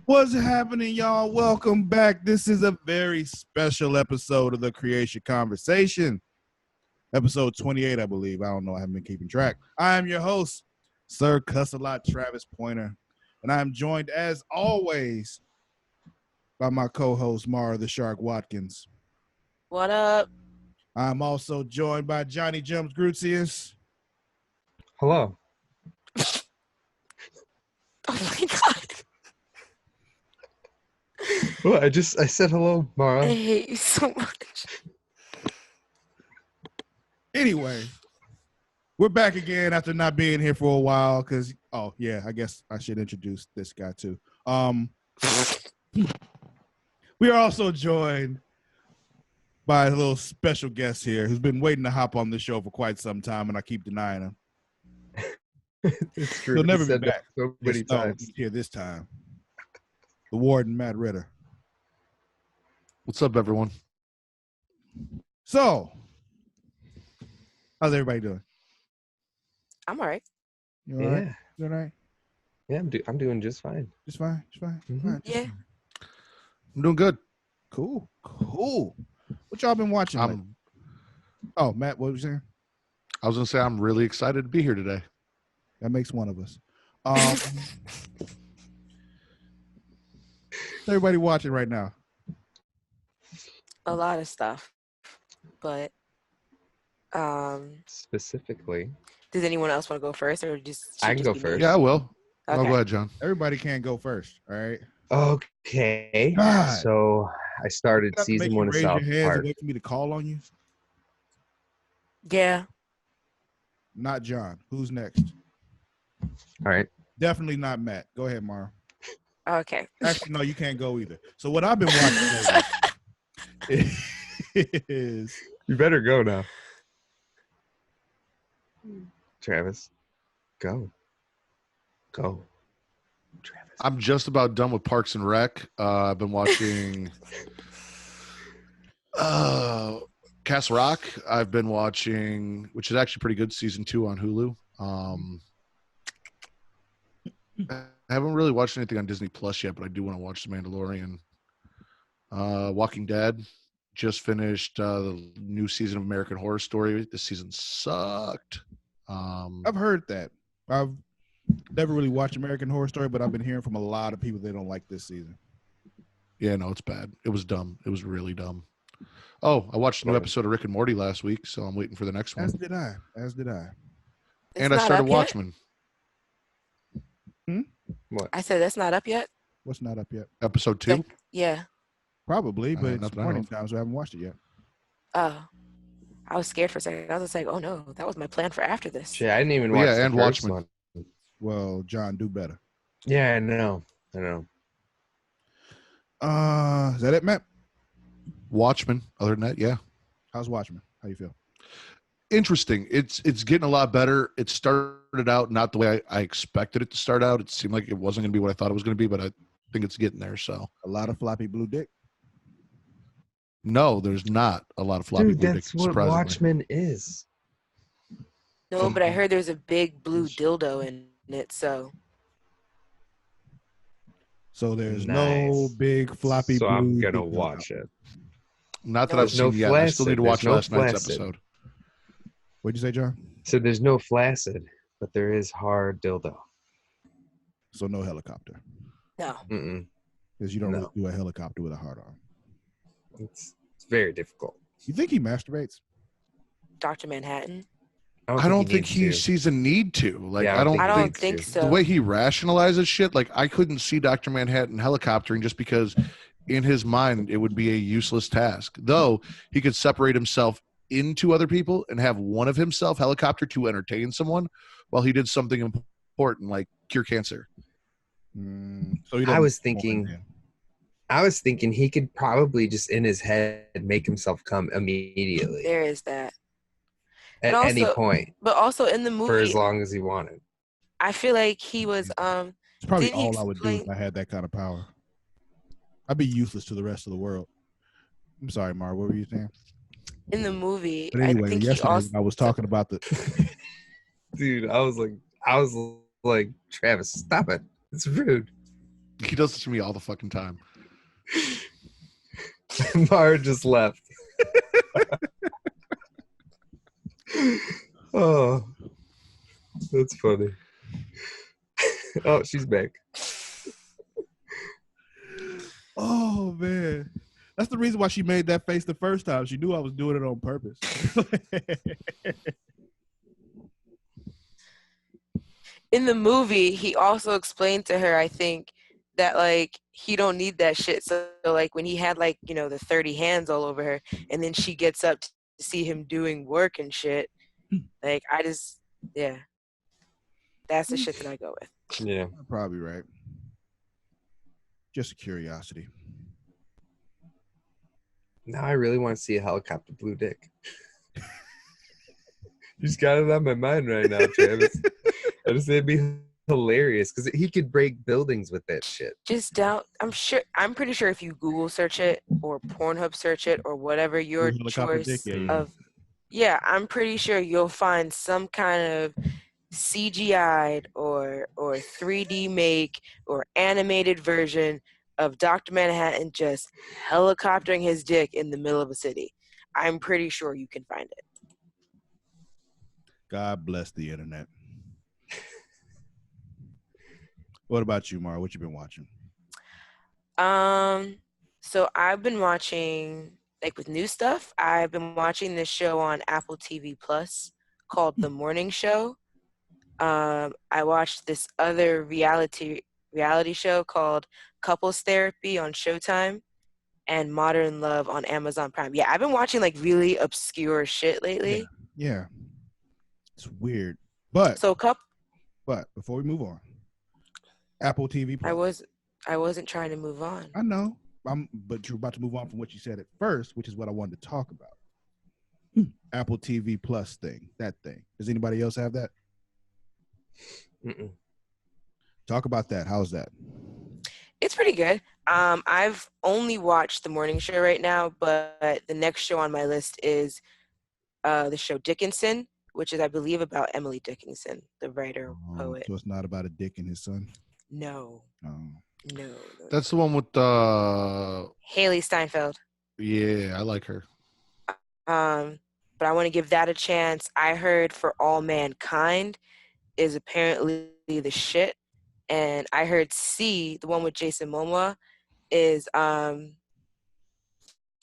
What's happening, y'all? Welcome back. This is a very special episode of the Creatia Conversation. Episode 28, I believe. I don't know. I haven't been keeping track. I am your host, Sir Cussalott Travis Pointer, and I'm joined, as always, by my co-host, Mara the Shark Watkins. What up? I'm also joined by Jonny Jums Grutzius. Hello. Oh my god. Well, I said hello, I Mara. hate you so much. Anyway, we're back again after not being here for a while because, I guess I should introduce this guy too. We are also joined by a little special guest here who's been waiting to hop on the show for quite some time, and I keep denying him. It's true. He'll never be back. So many times. He's here this time. The Warden, Matt Ritter. What's up, everyone? So, how's everybody doing? I'm all right. You all right? You all right? Yeah, I'm doing just fine. Just fine. Mhm. Fine. Yeah. I'm doing good. Cool. What y'all been watching? Matt, what was you saying? I was going to say I'm really excited to be here today. That makes one of us. What's everybody watching right now? A lot of stuff. But Specifically, does anyone else want to go first, or just I can go be me? first. Yeah, I will. Okay. Oh, go ahead, John. Everybody can't go first, all right? okay. God. So I started You have to make season you 1 of raise South your hands Park. and wait for me to call on you. Yeah. Not John. Who's next? All right. Definitely not Matt. Go ahead, Mara. Okay. Actually, no, you can't go either. So what I've been watching is You better go now. Travis, go. Travis. I'm just about done with Parks and Rec. I've been watching Castle Rock. I've been watching, which is actually pretty good, season 2 on Hulu. I haven't really watched anything on Disney Plus yet, but I do want to watch The Mandalorian. Walking Dead. Just finished the new season of American Horror Story. This season sucked. I've heard that. I've never really watched American Horror Story, but I've been hearing from a lot of people they don't like this season. Yeah, no, it's bad. It was dumb. It was really dumb. Oh, I watched a new episode of Rick and Morty last week, so I'm waiting for the next one. As did I. And I started Watchmen. What? I said that's not up yet. What's not up yet? Episode 2. Yeah. Probably, but it's nothing I morning know. time, so I haven't watched it yet. Oh. I was scared for a second. I was like, oh no, that was my plan for after this. Shit, I didn't even watch the and first Watchmen. one. Well, John, do better. Yeah, I know. Is that it, Matt? Watchmen. Other than that, yeah. How's Watchmen? How you feel? Interesting. It's getting a lot better. It started out not the way I expected it to start out. It seemed like it wasn't going to be what I thought it was going to be, but I think it's getting there. So A lot of floppy blue dick. no, there's not a lot of floppy Dude, blue that's dick, what surprisingly. Watchmen is. No, but I heard there's a big blue dildo in it, so So there's Nice. no big floppy So blue. I'm gonna dick watch it. Not that No. I've There's no seen yet. I still need to watch flaccid. last There's no night's flaccid. episode. What'd you say, John? So there's no flaccid, but there is hard dildo. So no helicopter, no. Mm-mm. because you don't No. really do a helicopter with a hard arm. It's very difficult. You think he masturbates? Dr. Manhattan. I don't think needs he to. sees a need to. Like, Yeah, I don't I think don't think so. the way he rationalizes shit, like I couldn't see Dr. Manhattan helicoptering just because in his mind it would be a useless task. Though he could separate himself into other people and have one of himself helicopter to entertain someone while he did something important like cure cancer. So he I was doesn't thinking- porn then. I was thinking he could probably just in his head make himself come immediately There is that. at And any also- point But also in the for movie, as long as he wanted. I feel like he was It's probably Didn't he all I would do if explain- I had that kind of power. I'd be useless to the rest of the world. I'm sorry, Mar. What were you saying? in the movie. But I anyway, think he yesterday also when I was talking about the. Dude, I was like, Travis, stop it. It's rude. He does this to me all the fucking time. Mara just left. Oh, that's funny. Oh, she's back. Oh man, that's the reason why she made that face the first time. She knew I was doing it on purpose. In the movie, he also explained to her, I think, that like he don't need that shit. So like when he had like, you know, the 30 hands all over her, and then she gets up to see him doing work and shit. Like I just, yeah, that's the shit that I go with. Yeah. You're probably right. Just a curiosity. Now I really want to see a helicopter blue dick. Just got it on my mind right now, Travis. I just think it'd be hilarious because he could break buildings with that shit. I'm pretty sure if you Google search it or Pornhub search it or whatever your Helicopter dick, choice yeah. of, yeah, I'm pretty sure you'll find some kind of CGI'd or 3D make or animated version of Dr. Manhattan just helicoptering his dick in the middle of a city. I'm pretty sure you can find it. God bless the internet. What about you, Mara? What you been watching? So I've been watching, like with new stuff, I've been watching this show on Apple TV Plus called The Morning Show. I watched this other reality show called Couples Therapy on Showtime and Modern Love on Amazon Prime. Yeah, I've been watching like really obscure shit lately. Yeah. It's weird. But before we move on, Apple TV Plus. I wasn't trying to move on. I know. But you're about to move on from what you said at first, which is what I wanted to talk about. Apple TV Plus thing, that thing. Does anybody else have that? Mm-mm. Talk about that. How's that? It's pretty good. I've only watched The Morning Show right now, but the next show on my list is the show Dickinson, which is, I believe, about Emily Dickinson, the writer, poet. So it's not about a dick and his son? No. Oh. No. That's the one with Haley Steinfeld. Yeah, I like her. But I want to give that a chance. I heard For All Mankind is apparently the shit. And I heard C, the one with Jason Momoa, is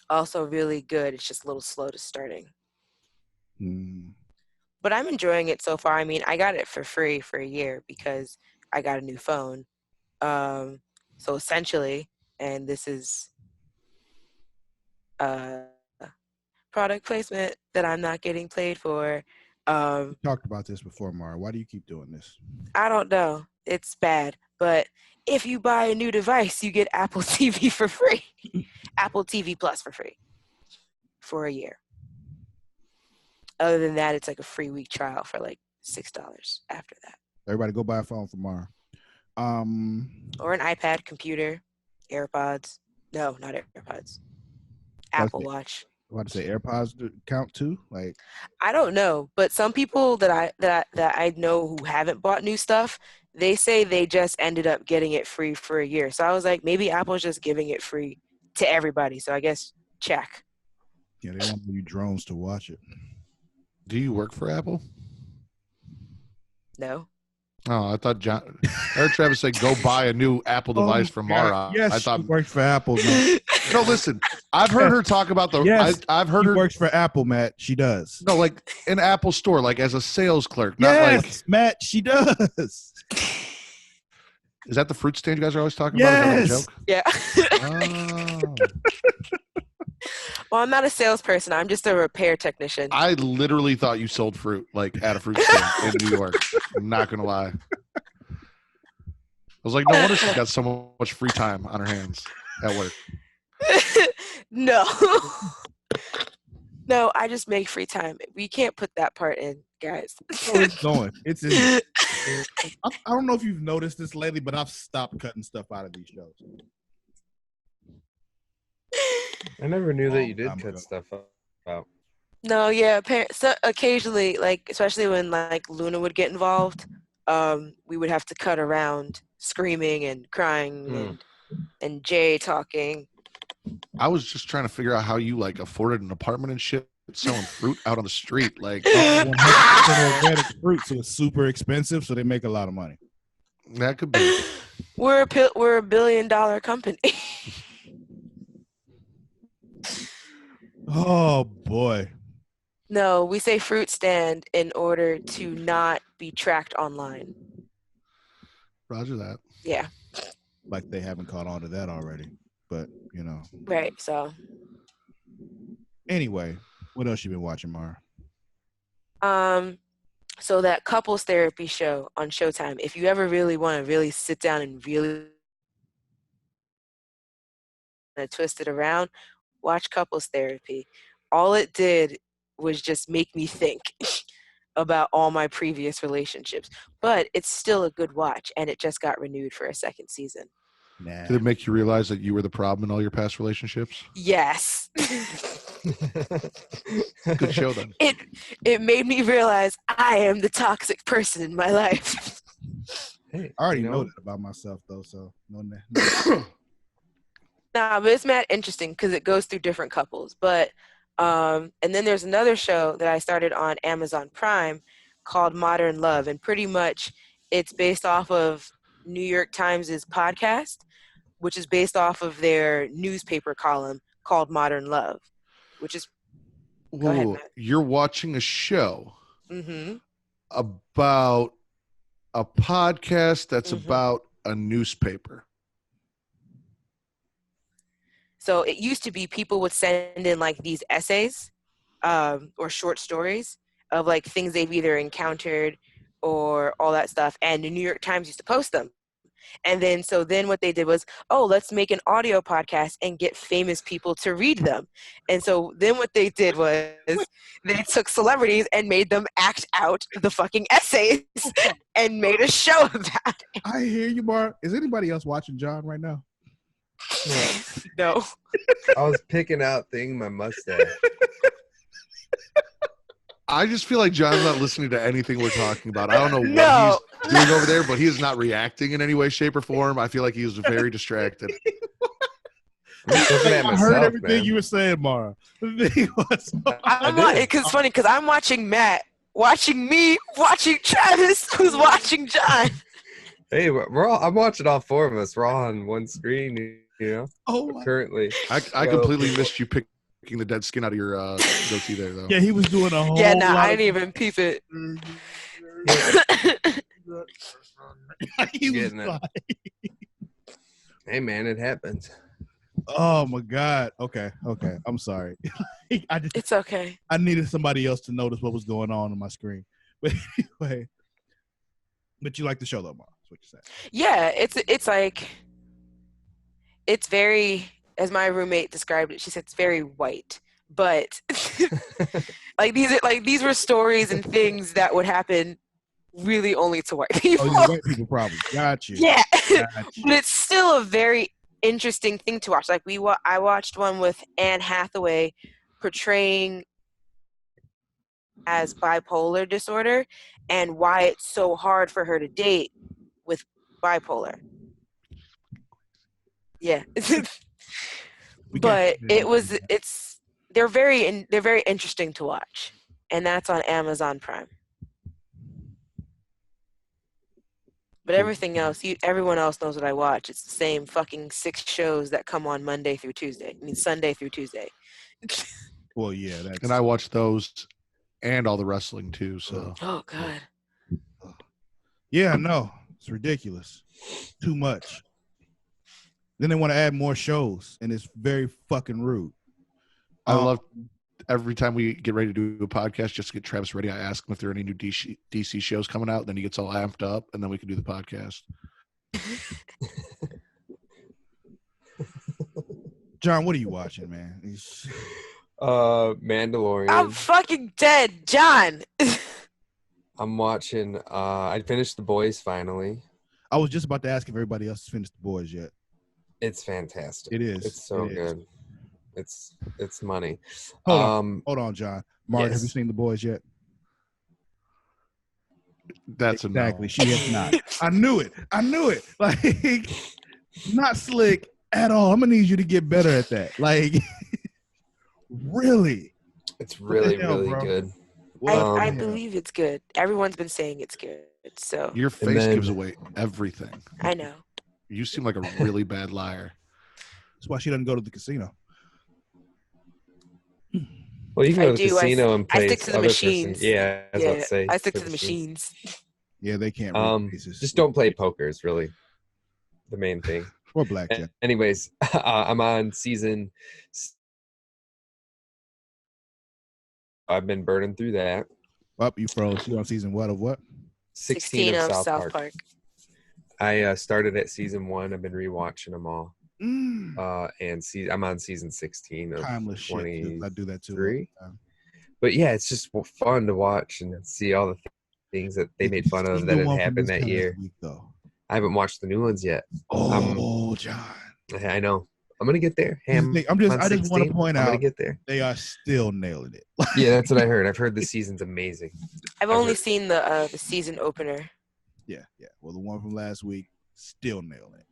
also really good. It's just a little slow to starting. But I'm enjoying it so far. I mean, I got it for free for a year because I got a new phone. So essentially, and this is product placement that I'm not getting paid for. We talked about this before, Mara. Why do you keep doing this? I don't know. It's bad. But if you buy a new device, you get Apple TV for free. Apple TV Plus for free for a year. Other than that, it's like a free week trial for like $6 after that. Everybody go buy a phone for Mara. Or an iPad, computer, AirPods. No, not AirPods. Apple Watch. I want to say AirPods count too. Like, I don't know, but some people that I know who haven't bought new stuff, they say they just ended up getting it free for a year. So I was like, maybe Apple's just giving it free to everybody. So I guess check. Yeah, they want you drones to watch it. Do you work for Apple? No. Oh, I thought I heard Travis say go buy a new Apple device for Mara. Yes, I thought she works for Apple. Man. No, listen. I've heard her talk about the. Yes, I've heard her works for Apple, Matt. She does. No, like an Apple store, like as a sales clerk, not Yes, like Matt. She does. Is that the fruit stand you guys are always talking about? Is that a joke? Yeah. Oh. Well, I'm not a salesperson. I'm just a repair technician. I literally thought you sold fruit, like at a fruit stand in New York. I'm not gonna lie. I was like, no wonder she's got so much free time on her hands at work. No. No, I just make free time. We can't put that part in, guys. Oh, it's going. It's in. I don't know if you've noticed this lately, but I've stopped cutting stuff out of these shows. I never knew that you did cut stuff out. No, yeah. So occasionally, like especially when like Luna would get involved, we would have to cut around screaming and crying and Jay talking. I was just trying to figure out how you like afforded an apartment and shit selling fruit out on the street. Like 100% organic fruit, so it's super expensive, so they make a lot of money. that could be. We're a $1 billion company. Oh boy. No, we say fruit stand in order to not be tracked online. Roger that. Yeah. Like they haven't caught on to that already. But, you know. Right. So. Anyway, what else you been watching, Mara? So that couples therapy show on Showtime, if you ever really want to really sit down and really twist it around, watch couples therapy. All it did was just make me think about all my previous relationships. But it's still a good watch, and it just got renewed for a second season. Nah. Did it make you realize that you were the problem in all your past relationships? Yes. Good show then. It made me realize I am the toxic person in my life. Hey, I already you know that about myself, though, so no. Nah, but it's mad interesting because it goes through different couples. But and then there's another show that I started on Amazon Prime called Modern Love, and pretty much it's based off of New York Times' podcast, which is based off of their newspaper column called Modern Love, which is Go ahead, Whoa, Matt. you're watching a show mm-hmm. about a podcast that's Mhm. about a newspaper. So it used to be people would send in like these essays or short stories of like things they've either encountered or all that stuff. And the New York Times used to post them. And then what they did was, oh, let's make an audio podcast and get famous people to read them. And so then what they did was they took celebrities and made them act out the fucking essays and made a show about it. I hear you, Mara. Is anybody else watching John right now? No. I was picking out thing my mustache. I just feel like John's not listening to anything we're talking about. I don't know No. what he's doing over there, but he is not reacting in any way, shape, or form. I feel like he is very distracted. I'm just looking at I myself, heard everything man. you were saying, Mara. The thing was, It's funny because I'm watching Matt, watching me, watching Travis, who's watching John. Hey, I'm watching all four of us. We're all on one screen, you know. Currently, I completely missed you picking the dead skin out of your goatee there, though. yeah, he was doing a whole Yeah, nah, lot I of- didn't even peep it. he was Getting it. like, hey, man, it happens. oh my God. Okay. I'm sorry. It's okay. I needed somebody else to notice what was going on my screen. But anyway, but you like the show though, Mara. That's what you said. Yeah, it's like it's very, as my roommate described it, she said it's very white. But these were stories and things that would happen really only to white people. Oh, yeah, white people probably. Got you. Yeah. Got you. But it's still a very interesting thing to watch. Like I watched one with Anne Hathaway portraying as bipolar disorder and why it's so hard for her to date with bipolar. Yeah. But they're very interesting to watch, and that's on Amazon Prime. But everything else, everyone else knows what I watch. It's the same fucking 6 shows that come on Sunday through Tuesday. Well, yeah, that's. And I watch those and all the wrestling too. So Oh God. Yeah, no, it's ridiculous. Too much. Then they want to add more shows, and it's very fucking rude. I love every time we get ready to do a podcast, just to get Travis ready, I ask him if there are any new DC shows coming out. Then he gets all amped up, and then we can do the podcast. John, what are you watching, man? Mandalorian. I'm fucking dead, John. I'm watching. I finished The Boys finally. I was just about to ask if everybody else has finished The Boys yet. It's fantastic. It is. It's so It is. good. It's money. Hold on, John. Mark, yes. have you seen The Boys yet? That's exactly. a no. She has not. I knew it. Like, not slick at all. I'm gonna need you to get better at that. Like, really. It's What the really, hell, really bro? good. What I the hell? believe it's good. Everyone's been saying it's good. So Your And face then- gives away everything. I know. You seem like a really bad liar. That's why she doesn't go to the casino. Well, you can I go to the do, casino and I play stick to the other machines. person. Yeah, I was about to say. I stick play to the machines. Yeah, they can't read faces. Just don't play poker is really the main thing. Or blackjack. Anyways, I'm on season. I've been burning through that. Up, you froze. You on season what of what? 16 of South Park. Park. I started at season 1. I've been rewatching them all. Mm. And I'm on season 16 of Timeless shit. 23. I do that too. all the time. But yeah, it's just fun to watch and see all the things that they made fun of See that the had one from happened this that past year. week, though. I haven't watched the new ones yet. Oh, John. I know. I'm gonna get there. I just want to point I'm gonna out get there. they are still nailing it. Yeah, that's what I heard. I've heard this season's amazing. I've only seen the season opener. Yeah. Well, the one from last week still nailing it.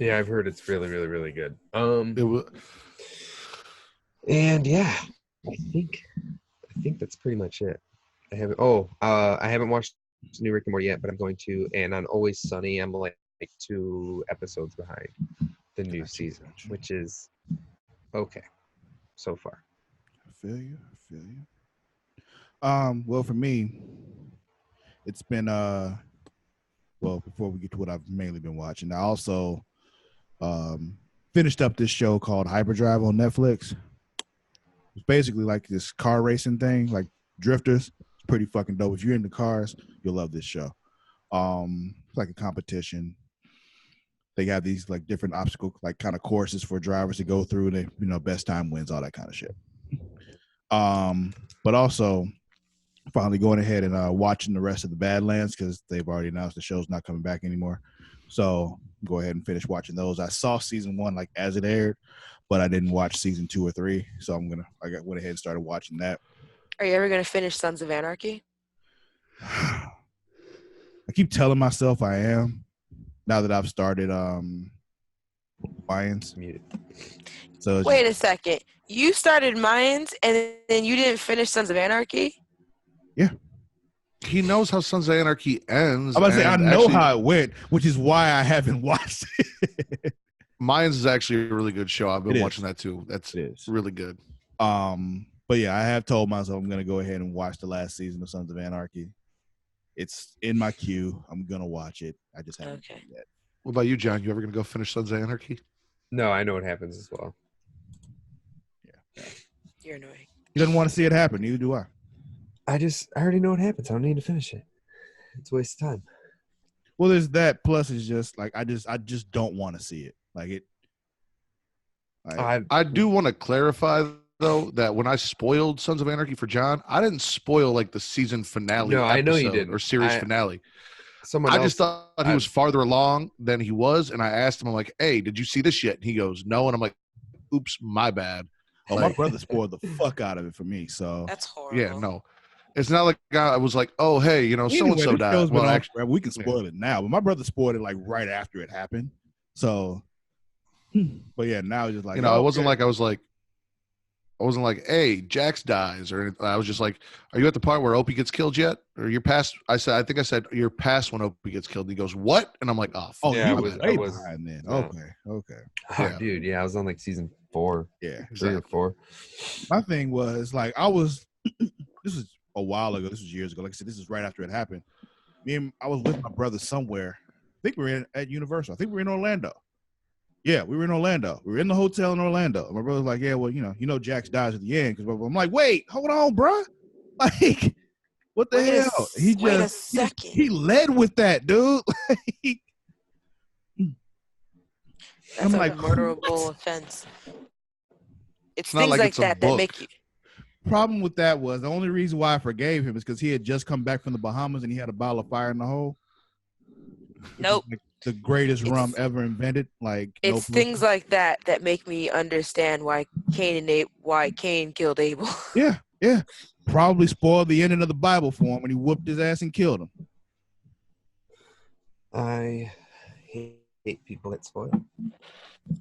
Yeah, I've heard it's really, really, really good. It was, And yeah, I think that's pretty much it. I haven't watched New Rick and Morty yet, but I'm going to. And on Always Sunny, I'm like 2 episodes behind the new season, which is okay so far. I feel you. Well, for me, it's been before we get to what I've mainly been watching, I also finished up this show called Hyperdrive on Netflix. It's basically like this car racing thing, like drifters. It's pretty fucking dope. If you're into cars, you'll love this show. It's like a competition. They have these like different obstacle, like kind of courses for drivers to go through. They, best time wins, all that kind of shit. But also finally going ahead and watching the rest of the Badlands because they've already announced the show's not coming back anymore. So go ahead and finish watching those. I saw season 1 like as it aired, but I didn't watch season 2 or 3. So went ahead and started watching that. Are you ever gonna finish Sons of Anarchy? I keep telling myself I am. Now that I've started Lions. So Wait a second. You started Mayans and then you didn't finish Sons of Anarchy? he knows how Sons of Anarchy ends. I'm about to say I and know actually, how it went, which is why I haven't watched it. Mayans is actually a really good show. I've been It is. watching that too. That's It is. really good. But yeah, I have told myself I'm gonna go ahead and watch the last season of Sons of Anarchy. It's in my queue. I'm gonna watch it. I just haven't Okay. yet. What about you, John? You ever gonna go finish Sons of Anarchy? No, I know what happens as well. You're annoying. He doesn't want to see it happen. Neither do I. I already know what happens. I don't need to finish it. It's a waste of time. Well, there's that. Plus, it's just like I just don't want to see it. Like it. I do want to clarify though that when I spoiled Sons of Anarchy for John, I didn't spoil like the season finale. No, I know you episode didn't. Or series finale. Someone I else, just thought he was farther along than he was, and I asked him, I'm like, "Hey, did you see this yet?" And he goes, "No," and I'm like, "Oops, my bad." Oh, my Like, brother spoiled the fuck out of it for me. So That's horrible. yeah, no, it's not like I was like, "Oh, hey, so and so this died." show's been Well, on actually, forever. We can spoil it now, but my brother spoiled it like right after it happened. So, but yeah, now it's just like it wasn't like I wasn't like, "Hey, Jax dies," or anything. I was just like, "Are you at the part where Opie gets killed yet?" Or you're past? I said, "You're past when Opie gets killed." And he goes, "What?" And I'm like, "Oh, fuck." Yeah, you I were was- way I was- behind then. yeah. Okay. Oh, Yeah. dude, yeah, I was on like season 4, Yeah. 3 or 4. My thing was like this was a while ago. This was years ago. Like I said, this is right after it happened. I was with my brother somewhere. I think we were at Universal. I think we were in Orlando. Yeah, we were in Orlando. We were in the hotel in Orlando. My brother was like, "Yeah, well, Jax dies at the end." Because I'm like, "Wait, hold on, bruh. Like, what the Wait a hell?" wait a second. he led with that, dude. That's I'm a like, murderable offense. It's not things like like it's a that book. make you. Problem with that was the only reason why I forgave him is because he had just come back from the Bahamas and he had a bottle of fire in the hole. Nope. Like the greatest It's- rum ever invented. Like no It's things like that make me understand why Cain killed Abel. yeah. Probably spoiled the ending of the Bible for him when he whooped his ass and killed him. I hate people that spoil.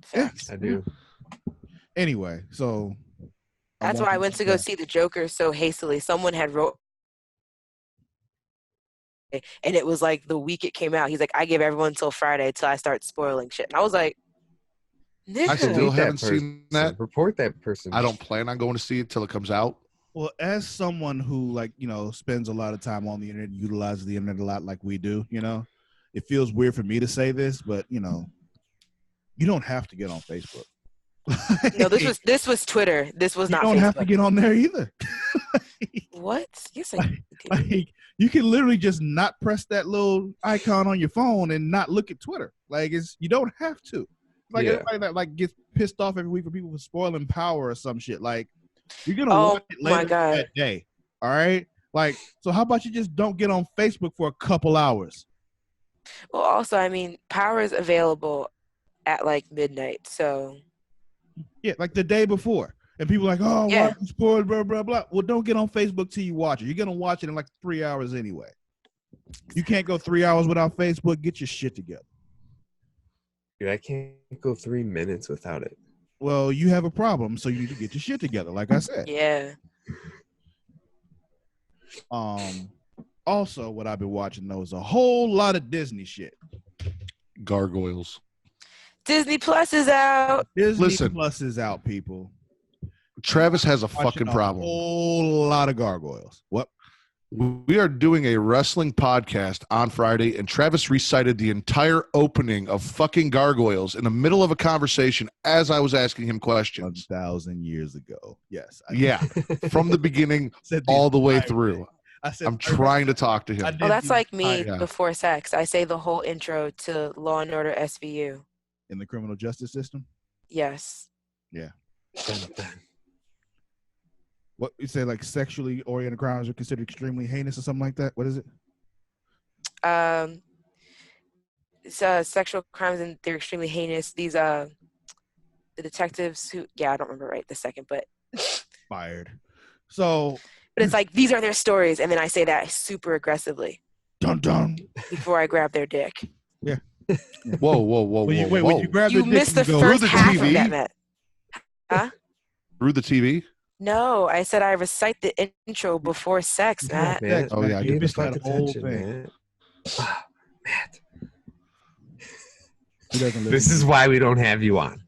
Facts. I do. Anyway, so That's why I went to go see the Joker so hastily. Someone had wrote, and it was like the week it came out. He's like, I give everyone until Friday till I start spoiling shit. And I was like, I nigga. still Delete haven't that person. seen that. Report that person. I don't plan on going to see it till it comes out. Well, as someone who spends a lot of time on the internet, utilizes the internet a lot like we do, it feels weird for me to say this, but you don't have to get on Facebook. No, this was Twitter. This was not You don't Facebook. have to get on there either. What? Yes, I did. Like, you can literally just not press that little icon on your phone and not look at Twitter. You don't have to. Like everybody that gets pissed off every week for people for spoiling Power or some shit. Like, you're gonna watch it later that day. All right. So how about you just don't get on Facebook for a couple hours? Well, also, I mean, Power is available at midnight, so yeah, the day before, and people are like, oh, why are you spoiled, blah blah blah. Well, don't get on Facebook till you watch it. You're gonna watch it in 3 hours anyway. You can't go 3 hours without Facebook. Get your shit together. Dude, I can't go 3 minutes without it. Well, you have a problem, so you need to get your shit together, like I said. Yeah. Also, what I've been watching though is a whole lot of Disney shit. Gargoyles. Disney Plus is out. Disney Plus is out, people. Travis has a fucking problem. A whole lot of gargoyles. What? We are doing a wrestling podcast on Friday, and Travis recited the entire opening of fucking Gargoyles in the middle of a conversation as I was asking him questions. 1,000 years ago. Yes. From the beginning all the way through. I'm trying to talk to him. Oh, that's like me before sex. I say the whole intro to Law and Order SVU. In the criminal justice system? Yes. Yeah. What you say, sexually oriented crimes are considered extremely heinous or something like that? What is it? It's sexual crimes and they're extremely heinous. These the detectives who I don't remember right this second, but fired. So but it's these are their stories, and then I say that super aggressively. Dun dun. Before I grab their dick. Yeah. Whoa. When you grab you missed the first half of that, Matt. Huh? Through the TV? No, I said I recite the intro before sex, Matt. Oh yeah, you missed that whole thing. Matt. This is why we don't have you on.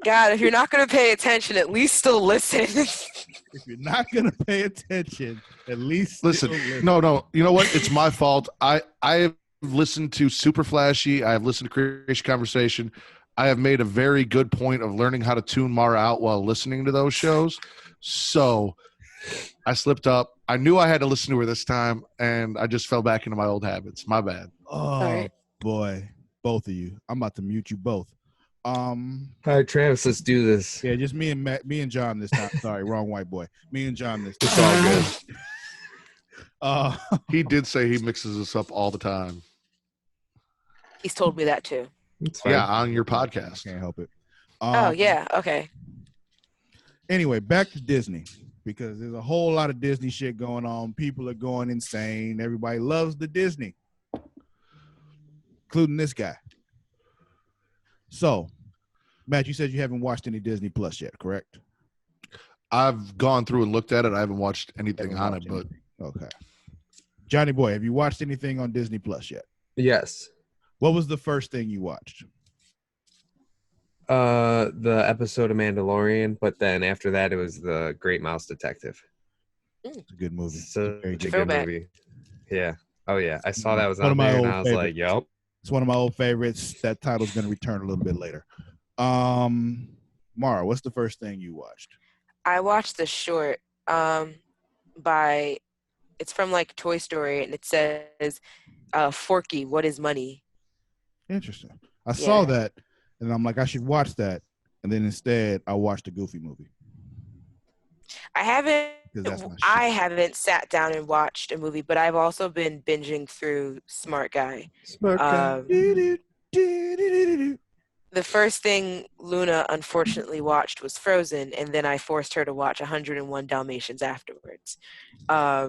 God, if you're not going to pay attention, at least still listen. If you're not going to pay attention, at least listen. No. You know what? It's my fault. I have listened to Super Flashy. I have listened to Creatia Conversation. I have made a very good point of learning how to tune Mara out while listening to those shows. So I slipped up. I knew I had to listen to her this time, and I just fell back into my old habits. My bad. Oh, boy. Both of you. I'm about to mute you both. All right, Travis, let's do this. Yeah, just me and John this time. Sorry, wrong white boy. Me and John this time. It's all good. He did say he mixes us up all the time. He's told me that too. Yeah, on your podcast. I can't help it. Oh, yeah. Okay. Anyway, back to Disney, because there's a whole lot of Disney shit going on. People are going insane. Everybody loves the Disney, including this guy. So, Matt, you said you haven't watched any Disney Plus yet, correct? I've gone through and looked at it. I haven't watched anything on it, but okay. Johnny boy, have you watched anything on Disney Plus yet? Yes. What was the first thing you watched? The episode of Mandalorian, but then after that it was the Great Mouse Detective. It's a good movie. It's a good movie. Yeah. Oh yeah. I saw that was One on of my there and old I was like, yup. It's one of my old favorites. That title's going to return a little bit later. Mara, what's the first thing you watched? I watched the short it's from Toy Story, and it says, Forky, what is money? Interesting. I saw that, and I'm like, I should watch that. And then instead, I watched a Goofy movie. I haven't sat down and watched a movie, but I've also been binging through Smart Guy. Smart Guy. The first thing Luna unfortunately watched was Frozen, and then I forced her to watch 101 Dalmatians afterwards.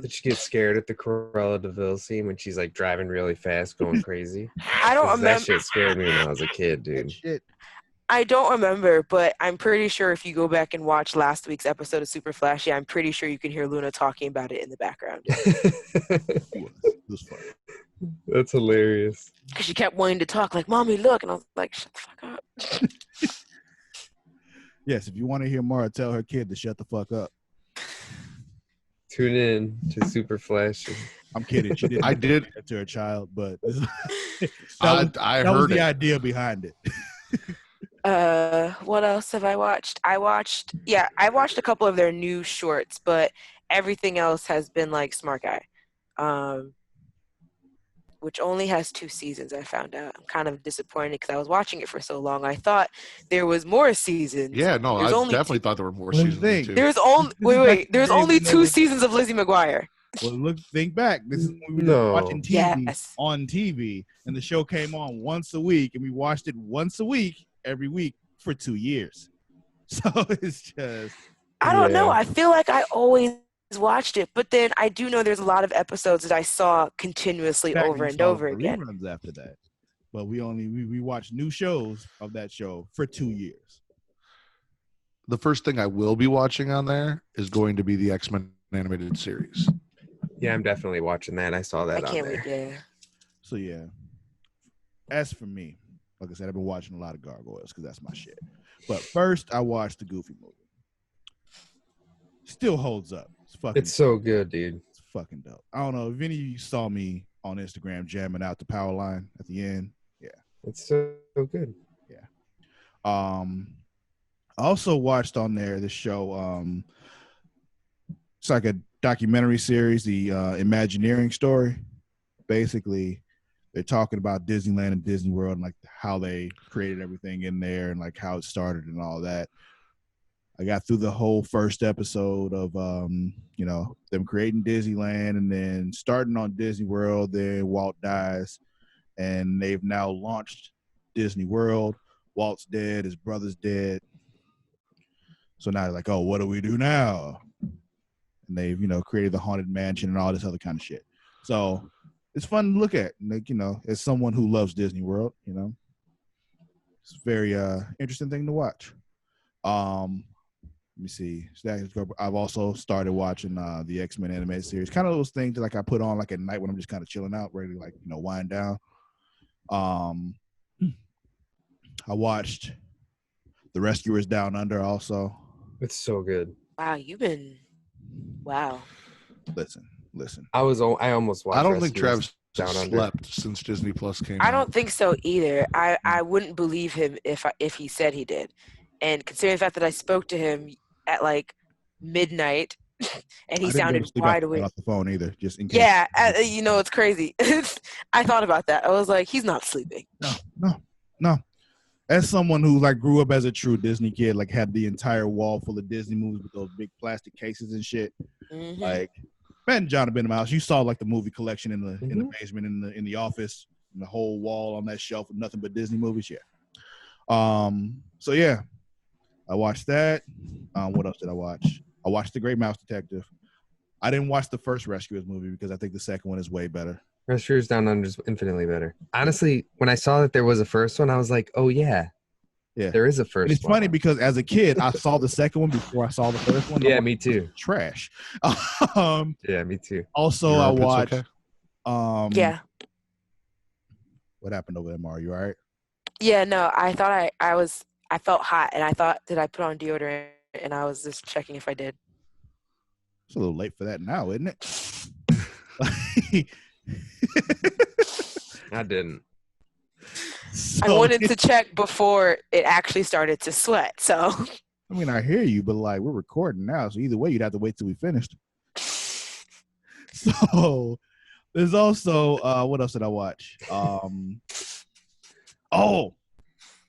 Did she get scared at the Cruella de Vil scene when she's like driving really fast, going crazy? I don't 'Cause that remember. shit scared me when I was a kid, That dude. shit. I don't remember, but I'm pretty sure if you go back and watch last week's episode of Super Flashy, I'm pretty sure you can hear Luna talking about it in the background. It was fun. That's hilarious. Because she kept wanting to talk, like, Mommy, look. And I was like, shut the fuck up. Yes, if you want to hear Mara tell her kid to shut the fuck up. Tune in to Super Flashy. I'm kidding. She didn't. I did. say that to her child, but that I was heard the it. idea behind it. What else have I watched? I watched a couple of their new shorts, but everything else has been like Smart Guy, which only has 2 seasons. I found out. I'm kind of disappointed because I was watching it for so long. I thought there was more seasons. Yeah, no, There's I only definitely thought there were more Well, seasons thing. too. There's only There's only 2 seasons of Lizzie McGuire. Well, think back. This is when we were No. watching TV Yes. on TV, and the show came on once a week, and we watched it once a week, every week for 2 years. So it's just I don't know. Yeah. I feel like I always watched it, but then I do know there's a lot of episodes that I saw continuously back over when you and saw over the again. reruns after that. But we watched new shows of that show for 2 years. The first thing I will be watching on there is going to be the X-Men animated series. Yeah, I'm definitely watching that. I saw I that on can't there. wait. Yeah. So yeah, as for me, like I said, I've been watching a lot of Gargoyles because that's my shit. But first, I watched the Goofy movie. Still holds up. It's so good, dude. It's fucking dope. I don't know if any of you saw me on Instagram jamming out the power line at the end. Yeah, It's so good. I also watched on there the show. It's like a documentary series, the Imagineering story. Basically, they're talking about Disneyland and Disney World and like how they created everything in there and like how it started and all that. I got through the whole first episode of them creating Disneyland and then starting on Disney World. Then Walt dies, and they've now launched Disney World. Walt's dead, his brother's dead. So now they're like, oh, what do we do now? And they've, created the Haunted Mansion and all this other kind of shit. So it's fun to look at, like, as someone who loves Disney World, it's a very interesting thing to watch. Let me see. I've also started watching the X-Men animated series. Kind of those things that like I put on like at night when I'm just kind of chilling out, ready to like, wind down. I watched The Rescuers Down Under also. It's so good. Wow. Listen. I almost watched. I don't think Rescuers Travis Down Under. slept since Disney Plus came I out. don't think so either. I wouldn't believe him if he said he did. And considering the fact that I spoke to him at like midnight and he sounded wide awake. Off the phone either, just in case. Yeah, it's crazy. I thought about that. I was like, he's not sleeping. No. As someone who like grew up as a true Disney kid, like had the entire wall full of Disney movies with those big plastic cases and shit. Mhm. Like, Matt and John have been in my house. You saw like the movie collection in the basement in the office, and the whole wall on that shelf with nothing but Disney movies. Yeah. So yeah, I watched that. What else did I watch? I watched The Great Mouse Detective. I didn't watch the first Rescuers movie because I think the second one is way better. Rescuers Down Under is infinitely better. Honestly, when I saw that there was a first one, I was like, oh yeah. Yeah. There is a first And it's one. funny because as a kid, I saw the second one before I saw the first one. Yeah, me too. Trash. Yeah, me too. Also, Your I armpits watched. okay? Yeah. What happened over there, Mario? You all right? Yeah, no, I thought I felt hot and I thought, did I put on deodorant? And I was just checking if I did. It's a little late for that now, isn't it? I didn't. I wanted to check before it actually started to sweat. So I mean, I hear you, but like we're recording now, so either way, you'd have to wait till we finished. So there's also what else did I watch? The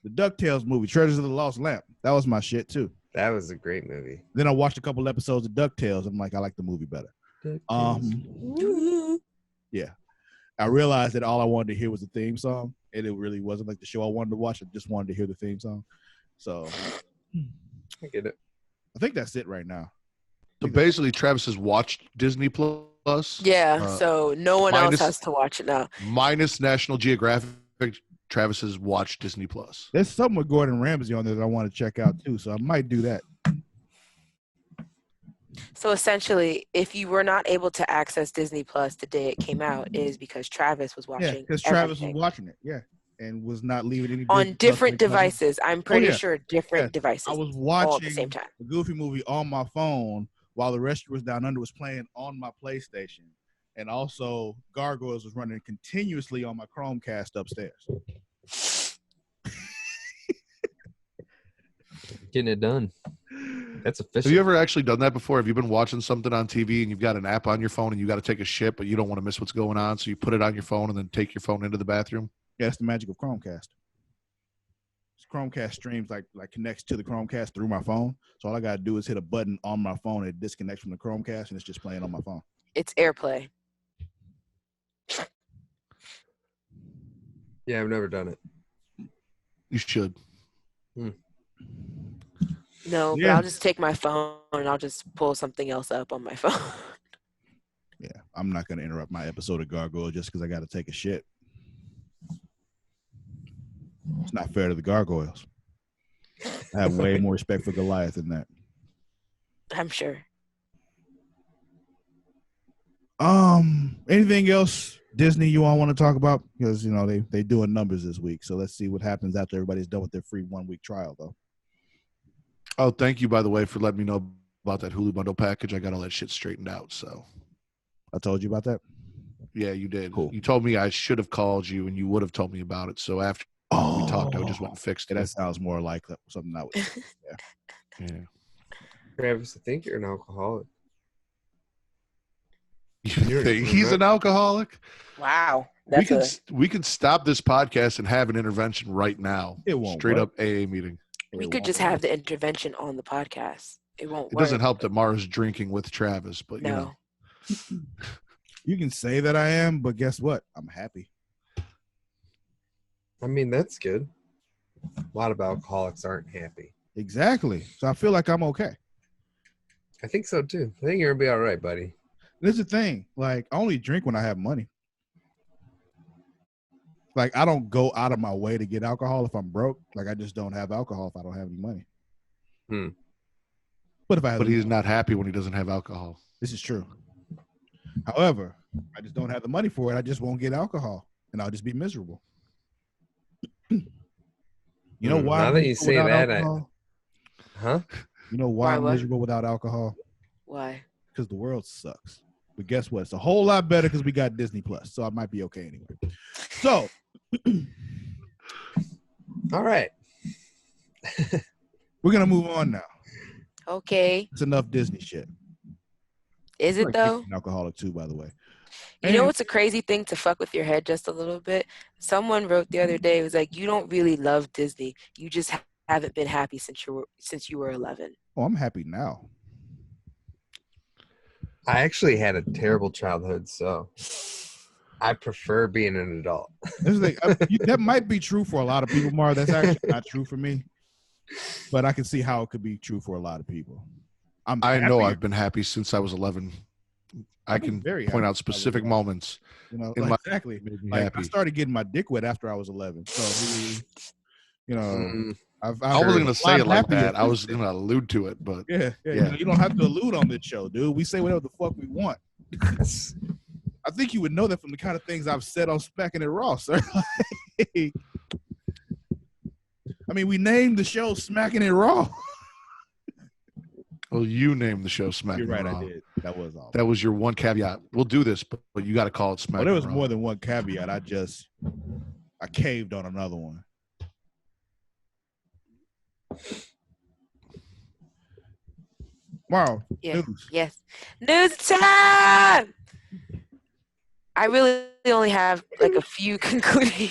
DuckTales movie, Treasures of the Lost Lamp. That was my shit too. That was a great movie. Then I watched a couple episodes of DuckTales. I'm like, I like the movie better. Yeah. I realized that all I wanted to hear was the theme song. and it really wasn't like the show I wanted to watch. I just wanted to hear the theme song. So I get it. I think that's it right now. So basically, Travis has watched Disney Plus. Yeah, so no one else minus- has to watch it now. Minus National Geographic, Travis has watched Disney Plus. There's something with Gordon Ramsay on there that I want to check out too, so I might do that. So essentially, if you were not able to access Disney Plus the day it came out, it is because Travis was watching. Yeah, because Travis was everything watching it. Yeah, and was not leaving any on Disney Plus different because devices. I'm pretty yeah. sure different Yeah. devices. I was all watching at the same time. the Goofy movie on my phone while The Rescuers Down Under was playing on my PlayStation, and also Gargoyles was running continuously on my Chromecast upstairs. Getting it done. That's Have official. you ever actually done that before? Have you been watching something on TV and you've got an app on your phone and you got to take a shit, but you don't want to miss what's going on, so you put it on your phone and then take your phone into the bathroom? Yeah, that's the magic of Chromecast. Chromecast streams like connects to the Chromecast through my phone. So all I gotta do is hit a button on my phone and it disconnects from the Chromecast and it's just playing on my phone. It's AirPlay. Yeah, I've never done it. You should. No, but Yeah. I'll just take my phone and I'll just pull something else up on my phone. Yeah, I'm not gonna interrupt my episode of Gargoyle just because I gotta take a shit. It's not fair to the Gargoyles. I have way more respect for Goliath than that. I'm sure. Anything else Disney you all want to talk about? Because you know they doing numbers this week, so let's see what happens after everybody's done with their free 1 week trial, though. Oh, thank you, by the way, for letting me know about that Hulu bundle package. I got all that shit straightened out. So I told you about that. yeah, you did. Cool. You told me I should have called you and you would have told me about it. So after we talked, I just went and fixed Yeah, it. that sounds more like something I would. Yeah. Travis, I think you're an alcoholic. You think he's an alcoholic? Wow. We could stop this podcast and have an intervention right now. It won't Straight work. up AA meeting. We could just have the intervention on the podcast. It won't It work. doesn't help that Mara's drinking with Travis, but you know. No. You can say that I am, but guess what? I'm happy. I mean, that's good. A lot of alcoholics aren't happy. Exactly. So I feel like I'm okay. I think so too. I think you're gonna be all right, buddy. This is the thing. Like, I only drink when I have money. Like, I don't go out of my way to get alcohol if I'm broke. Like, I just don't have alcohol if I don't have any money. But if I have, But he's not happy when he doesn't have alcohol. this is true. However, I just don't have the money for it. I just won't get alcohol, and I'll just be miserable. You know why? Now I'm that you miserable say without that, alcohol? Huh? You know why Why I'm what? miserable without alcohol? Why? Because the world sucks. But guess what? It's a whole lot better because we got Disney Plus, so I might be okay anyway. So, All right. we're gonna move on now. Okay. It's enough Disney shit. Is I'm it though? an alcoholic too, by the way. You know what's a crazy thing to fuck with your head just a little bit? Someone wrote the other day, it was like, you don't really love Disney. You just haven't been happy since you were 11. Oh, I'm happy now. I actually had a terrible childhood, so I prefer being an adult. That might be true for a lot of people, Mar. That's actually not true for me. But I can see how it could be true for a lot of people. I know I've been happy since I was 11. I can point out specific moments. You know, in like, exactly. made me Like, happy. I started getting my dick wet after I was 11. So, you know, I wasn't going to say it like that. I was going to allude to it, but yeah. You know, you don't have to allude on this show, dude. We say whatever the fuck we want. I think you would know that from the kind of things I've said on Smacking It Raw, sir. I mean, we named the show Smacking It Raw. well, you named the show Smack. You're right, Raw. I did. That was all. That was your one caveat. We'll do this, but you got to call it Smack. Well, there was Raw. more than one caveat. I caved on another one. Wow. Yeah. News. Yes. News time! I really only have like a few conclusions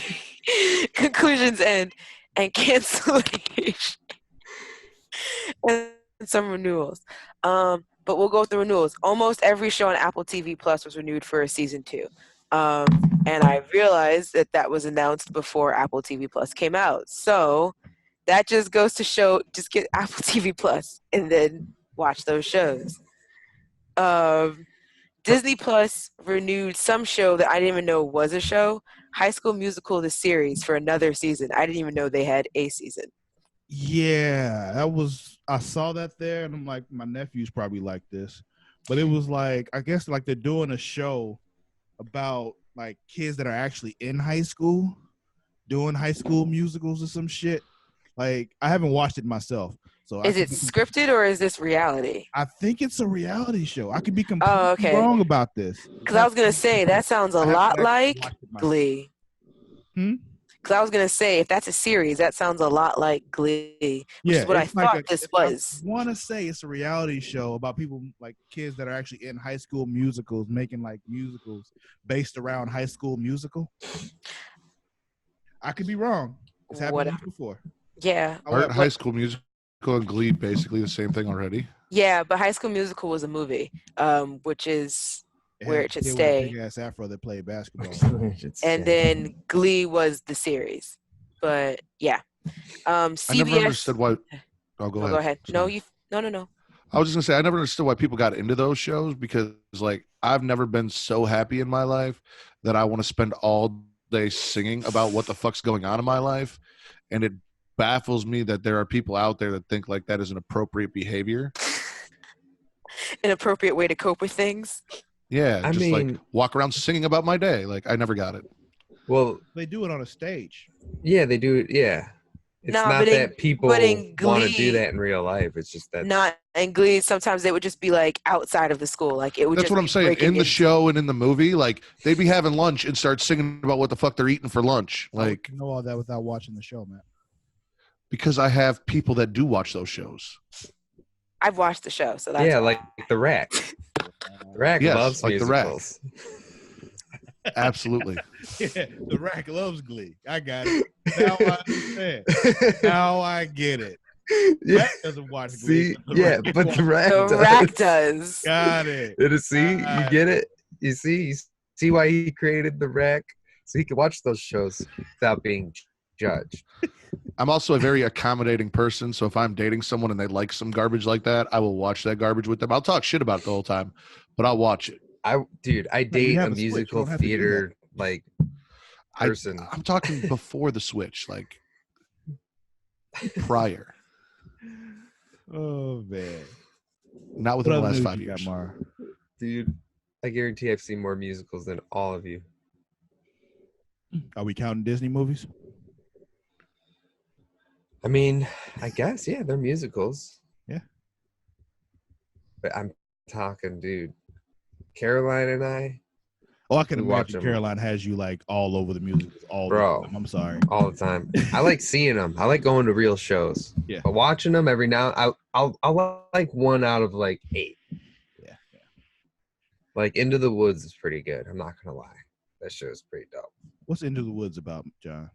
and cancellation and some renewals. But we'll go with the renewals. Almost every show on Apple TV Plus was renewed for a season 2. And I realized that was announced before Apple TV Plus came out. So that just goes to show, just get Apple TV Plus and then watch those shows. Disney Plus renewed some show that I didn't even know was a show, High School Musical, the series, for another season. I didn't even know they had a season. Yeah, I saw that there, and I'm like, my nephews probably like this. But it was like, I guess like they're doing a show about like kids that are actually in high school doing high school musicals or some shit. Like, I haven't watched it myself. So Is it scripted or is this reality? I think it's a reality show. I could be completely wrong about this. Because I was going to say, that sounds a lot like Glee. Because I was going to say, if that's a series, that sounds a lot like Glee, which is what I thought this was. I want to say it's a reality show about people, like kids that are actually in high school musicals, making like musicals based around High School Musical. I could be wrong. It's happened before. Yeah. Aren't High School Musical and Glee basically the same thing already? Yeah, but High School Musical was a movie, which is where it should stay. Big ass afro that played basketball. And then Glee was the series. But yeah. CBS. I never understood why. Oh, go ahead. Go ahead. No. I was just gonna say I never understood why people got into those shows because like I've never been so happy in my life that I want to spend all day singing about what the fuck's going on in my life, and it baffles me that there are people out there that think like that is an appropriate behavior. An appropriate way to cope with things. Yeah, I mean, like walk around singing about my day. Like I never got it. Well, they do it on a stage. Yeah, they do it. Yeah. It's not that people want to do that in real life. It's just that not in Glee. Sometimes they would just be like outside of the school. Like it would. That's what I'm saying. In the show and in the movie, like they'd be having lunch and start singing about what the fuck they're eating for lunch. Like I know all that without watching the show, man. Because I have people that do watch those shows. I've watched the show, so that's like the Rack. The Rack loves like musicals. The Rack. Absolutely. Yeah, the Rack loves Glee. I got it. Now I understand. Now I get it. Yeah. Rack doesn't watch Glee. See, but the Rack does. The Rack does. Got it. You get it? You see why he created the Rack? So he could watch those shows without being judged. I'm also a very accommodating person, so if I'm dating someone and they like some garbage like that, I will watch that garbage with them. I'll talk shit about it the whole time, but I'll watch it. I date a musical theater like person. I'm talking before the switch, like prior. Oh man, not within the last 5 years. Dude, I guarantee I've seen more musicals than all of you. Are we counting Disney movies? I mean, I guess they're musicals. Yeah, but I'm talking, dude. Caroline and I. Oh, I can imagine Caroline has you like all over the music all the time. I'm sorry. All the time. I like seeing them. I like going to real shows. Yeah. But watching them every now, I'll like one out of like 8. Yeah. Like Into the Woods is pretty good. I'm not gonna lie. That show is pretty dope. What's Into the Woods about, John?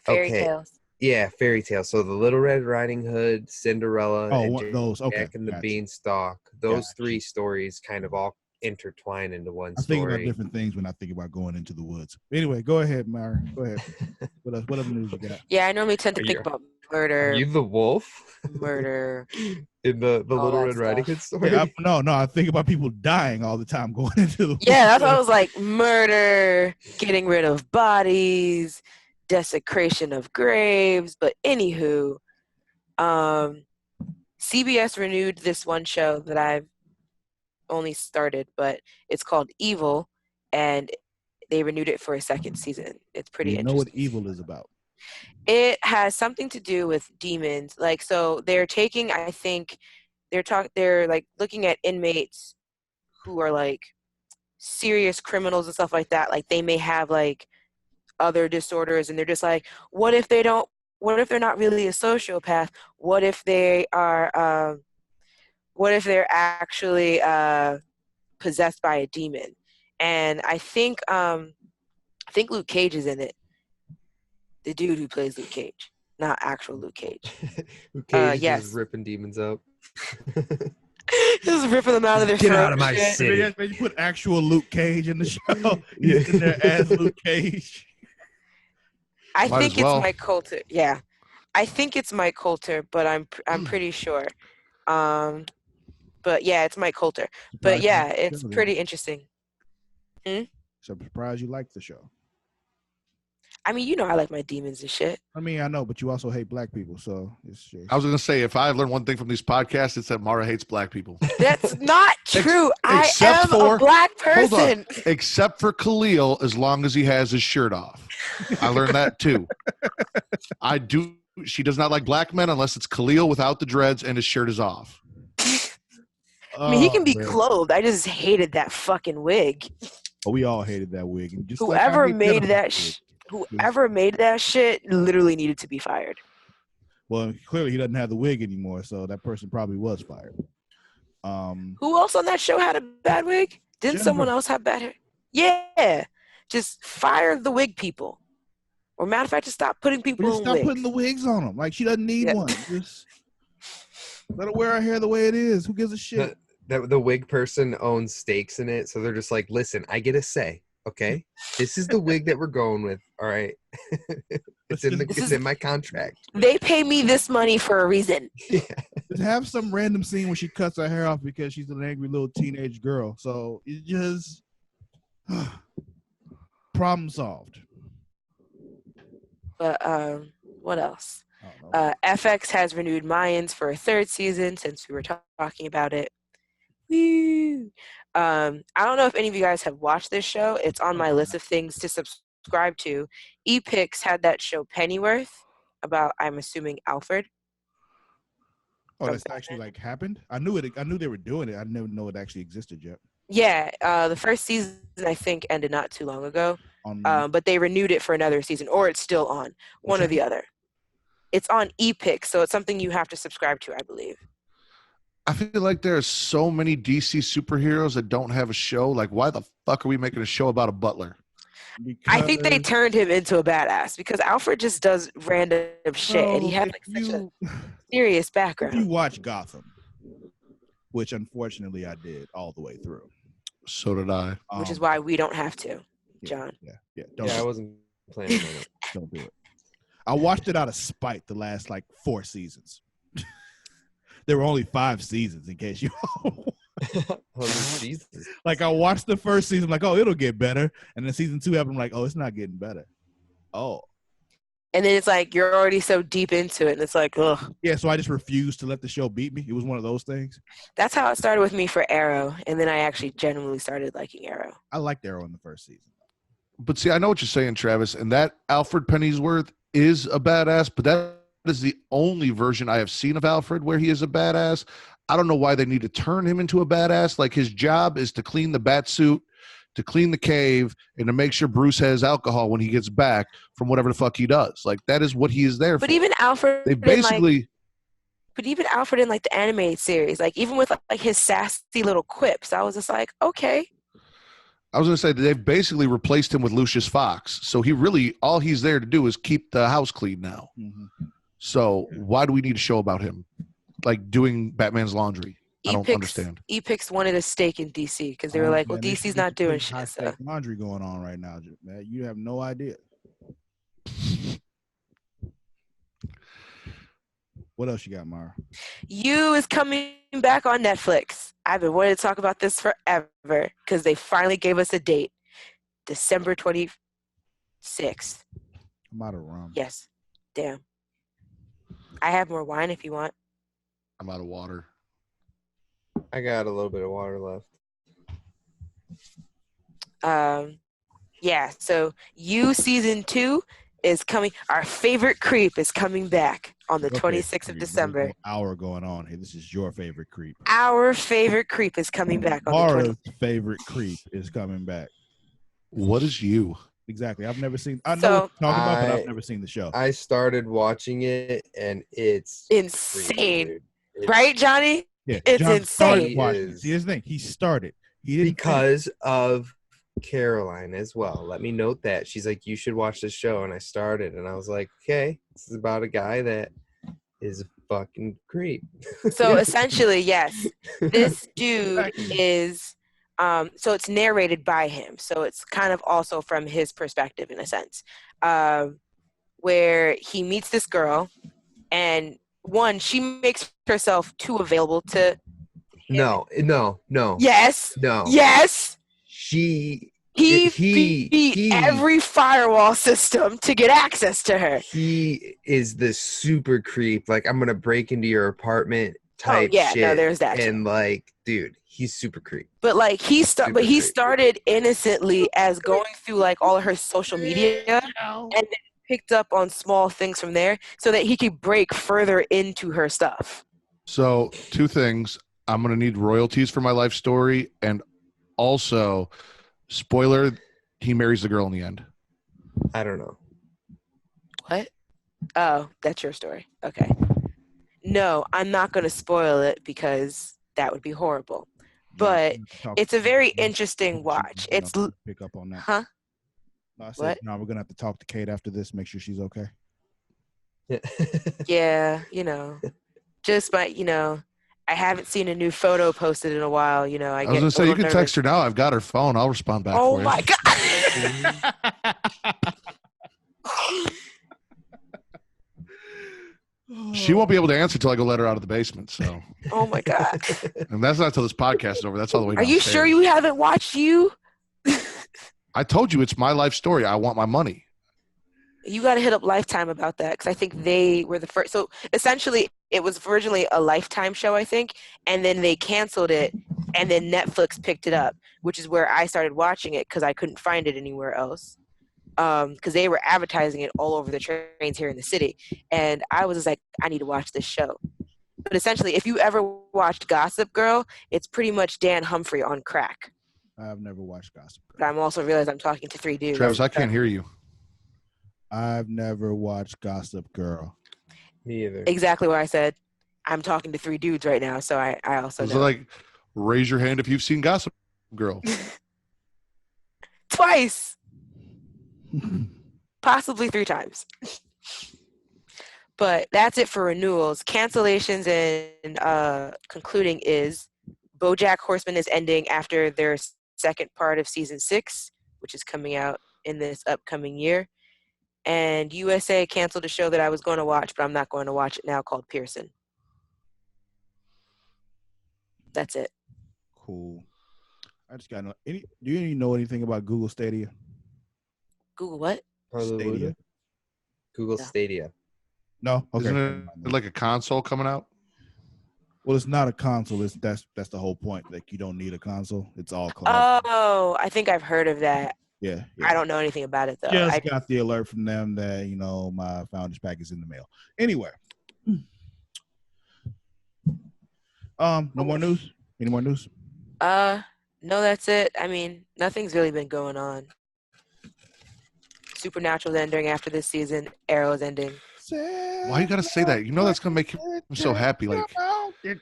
Fairy tales. Yeah, fairy tales. So the Little Red Riding Hood, Cinderella, and those. Okay. Jack and the Beanstalk. Those 3 stories kind of all intertwine into one story. I think about different things when I think about going into the woods. Anyway, go ahead, Myra. Go ahead. What other news you got? Yeah, I normally tend to think about murder. Are you the wolf? Murder. In the Little Red Riding Hood story? Yeah, no, I think about people dying all the time going into the woods. Yeah, that's what I was like. Murder, getting rid of bodies, desecration of graves. But anywho, CBS renewed this one show that I've only started, but it's called Evil, and they renewed it for a 2nd season. It's pretty interesting. You know what Evil is about? It has something to do with demons. Like, so they're taking, I think, they're like looking at inmates who are like serious criminals and stuff like that. Like they may have like other disorders, and they're just like, what if they're not really a sociopath? What if they are what if they're actually possessed by a demon? And I think Luke Cage is in it. The dude who plays Luke Cage, not actual Luke Cage. Luke Cage is ripping demons up. Just ripping them out of their Get throat out of and my shit. city. They put actual Luke Cage in the show. He's in there as Luke Cage. I Might think as it's well. Mike Coulter. Yeah, I think it's Mike Coulter, but I'm pretty sure. But yeah, it's Mike Coulter. But Surprised you yeah, liked the it's show, then. pretty interesting. So I'm surprised you liked the show. I mean, you know, I like my demons and shit. I mean, I know, but you also hate black people, so it's just. I was going to say, if I've learned one thing from these podcasts, it's that Mara hates black people. That's not true. I except am for- a black Hold on. person. Except for Khalil, as long as he has his shirt off. I learned that too. I do. She does not like black men unless it's Khalil without the dreads and his shirt is off. I mean, he can be man. clothed. I just hated that fucking wig. Oh, we all hated that wig. And just Whoever like I hate made Jennifer's that, wig. whoever made that shit, literally needed to be fired. Well, clearly he doesn't have the wig anymore, so that person probably was fired. Who else on that show had a bad wig? Didn't someone Jennifer. else have bad hair? Yeah, just fire the wig people. Or matter of fact, just stop putting people Just in stop wigs. putting the wigs on them. Like she doesn't need Yeah. one. Just let her wear her hair the way it is. Who gives a shit? The wig person owns stakes in it, so they're just like, listen, I get a say. Okay, this is the wig that we're going with. All right, it's in my contract. They pay me this money for a reason. Yeah. Just have some random scene where she cuts her hair off because she's an angry little teenage girl. So it just problem solved. But what else? I don't know. FX has renewed Mayans for a third season since we were talking about it. Woo! I don't know if any of you guys have watched this show. It's on my list of things to subscribe to. Epix had that show Pennyworth about, I'm assuming, Alfred. Oh, that's actually like happened. I knew it. I knew they were doing it. I didn't know it actually existed yet. Yeah, the first season I think ended not too long ago. On But they renewed it for another season, or it's still on. One or the other. It's on Epix, so it's something you have to subscribe to, I believe. I feel like there are so many DC superheroes that don't have a show. Like, why the fuck are we making a show about a butler? I think they turned him into a badass because Alfred just does random shit, and he had like such a serious If you background. watch Gotham, which unfortunately I did all the way through, So did I. Which is why we don't have to, John. Yeah. Don't, Yeah, I wasn't planning on it. don't do it. I watched it out of spite the last like 4 seasons. There were only 5 seasons, in case you. Oh, Jesus. Like I watched the first season, like, oh, it'll get better, and then season 2 happened, I'm like, oh, it's not getting better. Oh, And then it's like you're already so deep into it, and it's like, ugh. yeah. So I just refused to let the show beat me. It was one of those things. That's how it started with me for Arrow, and then I actually genuinely started liking Arrow. I liked Arrow in the first season. But see, I know what you're saying, Travis, and that Alfred Pennyworth is a badass, but that is the only version I have seen of Alfred where he is a badass. I don't know why they need to turn him into a badass. Like his job is to clean the bat suit, to clean the cave, and to make sure Bruce has alcohol when he gets back from whatever the fuck he does. Like that is what he is there But for. even Alfred, They basically even Alfred in like the animated series, like even with like his sassy little quips, I was just like, okay. I was going to say that they've basically replaced him with Lucius Fox. So he really, all he's there to do is keep the house clean now. Mm-hmm. So why do we need a show about him? Like doing Batman's laundry. I don't understand. Epix wanted a stake in DC because they were like, well, DC's not doing shit. So. Laundry going on right now, man. You have no idea. What else you got, Mara? You is coming back on Netflix. I've been wanting to talk about this forever because they finally gave us a date. December 26th. I'm out of rum. Yes. Damn. I have more wine if you want. I'm out of water. I got a little bit of water left. Yeah, so You season 2 is coming. Our favorite creep is coming back on the 26th of December. There's no hour going on here. This is your favorite creep. Our favorite creep is coming back on the 26th. Mara's favorite creep is coming back. What is you? Exactly. I've never seen. I know So- what you're talking about, but I've never seen the show. I started watching it, and it's Insane. dude. It's Right, Johnny? Yeah, It's John started insane. watching it. Is- See, here's the thing. He started. He didn't because of Caroline as well. Let me note that. She's like, you should watch this show, and I started, and I was like, okay, this is about a guy that is fucking creep. So essentially, yes, this dude is. So it's narrated by him. So it's kind of also from his perspective in a sense, where he meets this girl, and one, she makes herself too available to him. No. Yes. No. Yes. He Beat every firewall system to get access to her. He is the super creep. Like, I'm gonna break into your apartment type shit. No, there's that. And like, dude, he's super creep. But like he started innocently as going through like all of her social media, and then picked up on small things from there so that he could break further into her stuff. So 2 things. I'm going to need royalties for my life story. And also, spoiler, he marries the girl in the end. I don't know. What? Oh, that's your story. Okay. No, I'm not going to spoil it because that would be horrible. But it's a very interesting watch. It's pick up on that. Huh? No, I said, no, we're gonna have to talk to Kate after this. Make sure she's okay. Yeah, just by I haven't seen a new photo posted in a while. I was gonna say you can text her now. I've got her phone. I'll respond back. Oh for my you. God. She won't be able to answer until I go let her out of the basement. So. Oh my God. And that's not until this podcast is over. That's all the way. Are you sure you haven't watched You? I told you it's my life story. I want my money. You got to hit up Lifetime about that because I think they were the first. So essentially, it was originally a Lifetime show, I think, and then they canceled it, and then Netflix picked it up, which is where I started watching it because I couldn't find it anywhere else. Because they were advertising it all over the trains here in the city, and I was just like, I need to watch this show. But essentially, if you ever watched Gossip Girl, it's pretty much Dan Humphrey on crack. I've never watched Gossip Girl. But I'm also realizing I'm talking to 3 dudes. Travis, I can't hear you. I've never watched Gossip Girl. Me either. Exactly what I said. I'm talking to 3 dudes right now, so I also know. Like, raise your hand if you've seen Gossip Girl. Twice. Possibly 3 times. But that's it for renewals. Cancellations and concluding is BoJack Horseman is ending after their second part of season 6, which is coming out in this upcoming year. And USA canceled a show that I was going to watch, but I'm not going to watch it now, called Pearson. That's it. Cool. I just got no. Do you even know anything about Google Stadia? Google what? Stadia. Google Stadia. No. Okay. Isn't it like a console coming out? Well, it's not a console. That's the whole point. Like, you don't need a console. It's all cloud. Oh, I think I've heard of that. Yeah. I don't know anything about it though. Just got the alert from them that my founder's pack is in the mail. Anyway, no more news. Any more news? No, that's it. I mean, nothing's really been going on. Supernatural's ending after this season. Arrow's ending. Why you gotta say that? You know that's gonna make him so happy. Like, oh, it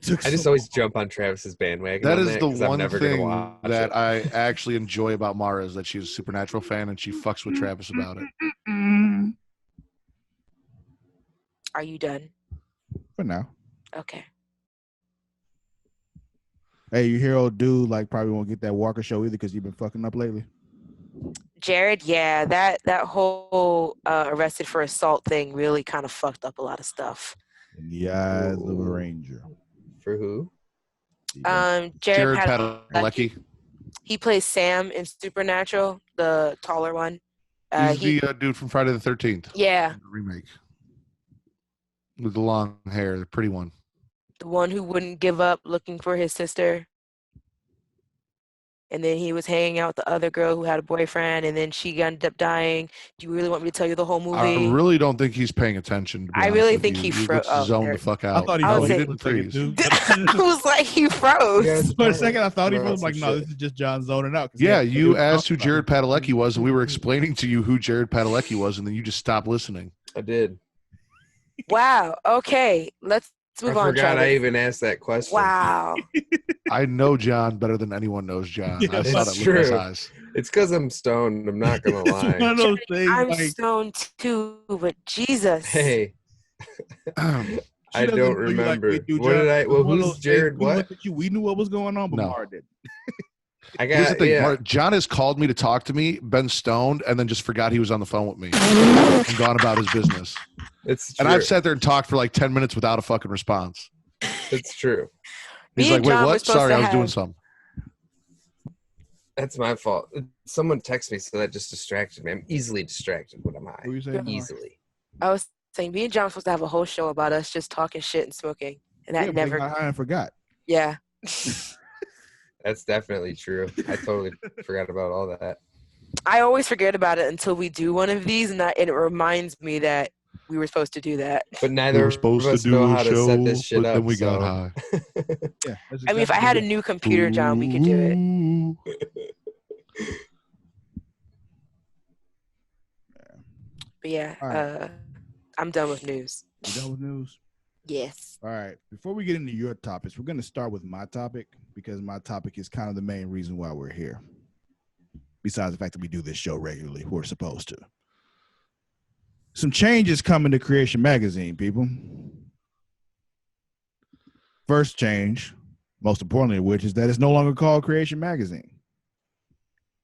took. I just always jump on Travis's bandwagon. That is the one thing that I actually enjoy about Mara is that she's a Supernatural fan and she fucks with Travis about it. Are you done? For now. Okay. Hey, you hear old dude probably won't get that Walker show either because you've been fucking up lately. Jared, yeah, that whole arrested for assault thing really kind of fucked up a lot of stuff. In the eyes of a ranger. For who? Jared Padalecki. He plays Sam in Supernatural, the taller one. He's the dude from Friday the 13th. Yeah. The remake. With the long hair, the pretty one. The one who wouldn't give up looking for his sister. And then he was hanging out with the other girl who had a boyfriend, and then she ended up dying. Do you really want me to tell you the whole movie? I really don't think he's paying attention. I really think he froze. Zoned the fuck out. I thought he didn't freeze. I was like, he froze. For a second, I thought he was like, no, this is just John zoning out. Yeah, you asked who Jared Padalecki was, and we were explaining to you who Jared Padalecki was, and then you just stopped listening. I did. Wow. Okay. Let's Let's move I on, forgot Travis. I even asked that question. Wow. I know John better than anyone knows John. Yeah, I saw that's that look in his true. eyes. It's because I'm stoned. I'm not gonna It's lie. one of those things. I'm Like, stoned too, but Jesus. Hey, she I doesn't don't know you like we remember. do, What John. did I? It's Well, one of who's those things, Jared? we What? looked at you. We knew what was going on, but No. Mara did. I got. Here's the thing. Yeah. John has called me to talk to me, been stoned, and then just forgot he was on the phone with me and gone about his business. It's true. And I've sat there and talked for like 10 minutes without a fucking response. It's true. He's Me like, and wait, John were what? supposed Sorry, to I was doing have- something. That's my fault. Someone texted me, so that just distracted me. I'm easily distracted when I'm What high. were you saying, Mara? Easily. I was saying, me and John were supposed to have a whole show about us just talking shit and smoking. And that Yeah, but they never. got high and forgot. Yeah. That's definitely true. I totally forgot about all that. I always forget about it until we do one of these, and it reminds me that we were supposed to do that. But We neither were of supposed to us do know a how to set show, this shit but up. then we got so- high. Yeah, that's I mean, if I exactly had a what new computer, John, we could do it. Ooh. But yeah, All right. I'm done with news. You done with news? Yes. All right. Before we get into your topics, we're going to start with my topic because my topic is kind of the main reason why we're here. Besides the fact that we do this show regularly, we're supposed to. Some changes coming to Creation Magazine, people. First change, most importantly of which, is that it's no longer called Creation Magazine.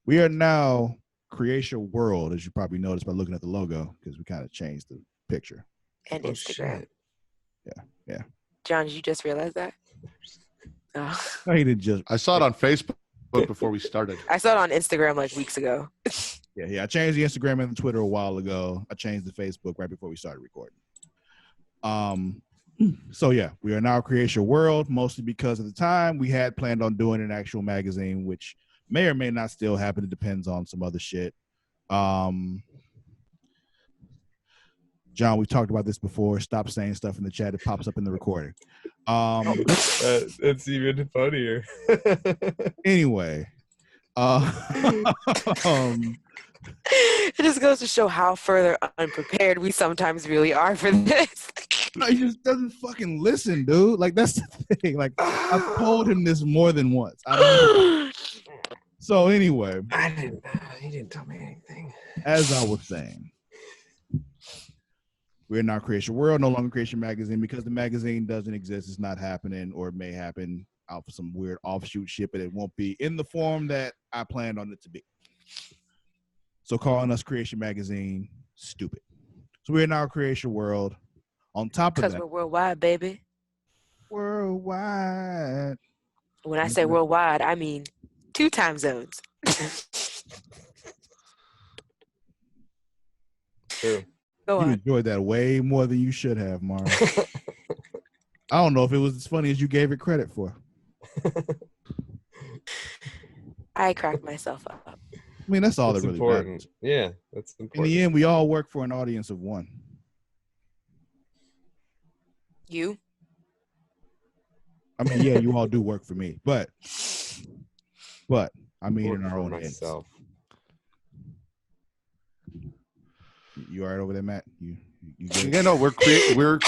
We are now Creatia World, as you probably noticed by looking at the logo, because we kind of changed the picture. And Oh, Instagram. shit. Yeah. John, did you just realize that? Oh. I didn't just. I saw it on Facebook before we started. I saw it on Instagram like weeks ago. Yeah. I changed the Instagram and the Twitter a while ago. I changed the Facebook right before we started recording. So yeah, we are now Creatia World, mostly because at the time we had planned on doing an actual magazine, which may or may not still happen. It depends on some other shit. John, we've talked about this before. Stop saying stuff in the chat. It pops up in the recording. That's even funnier. Anyway, It just goes to show how further unprepared we sometimes really are for this. no, he just doesn't fucking listen, dude. Like, that's the thing. Like, I've told him this more than once. So anyway, He didn't tell me anything. as I was saying, we're now Creatia World, no longer Creation Magazine, because the magazine doesn't exist. It's not happening, or it may happen out for some weird offshoot shit, but it won't be in the form that I planned on it to be. So calling us Creation Magazine, stupid. So we're now Creatia World. On top of Because that, we're worldwide, baby. worldwide. When I say worldwide, I mean 2 time zones. True. Go You on. enjoyed that way more than you should have, Mara. I don't know if it was as funny as you gave it credit for. I cracked myself up. I mean, that's all That's that really important. matters. Yeah, that's In important. the end, we all work for an audience of one. You? I mean, yeah, you all do work for me, but I mean, Work in our for own heads. myself. You all right over there, Matt? You good? Yeah, no, we're Creation. We're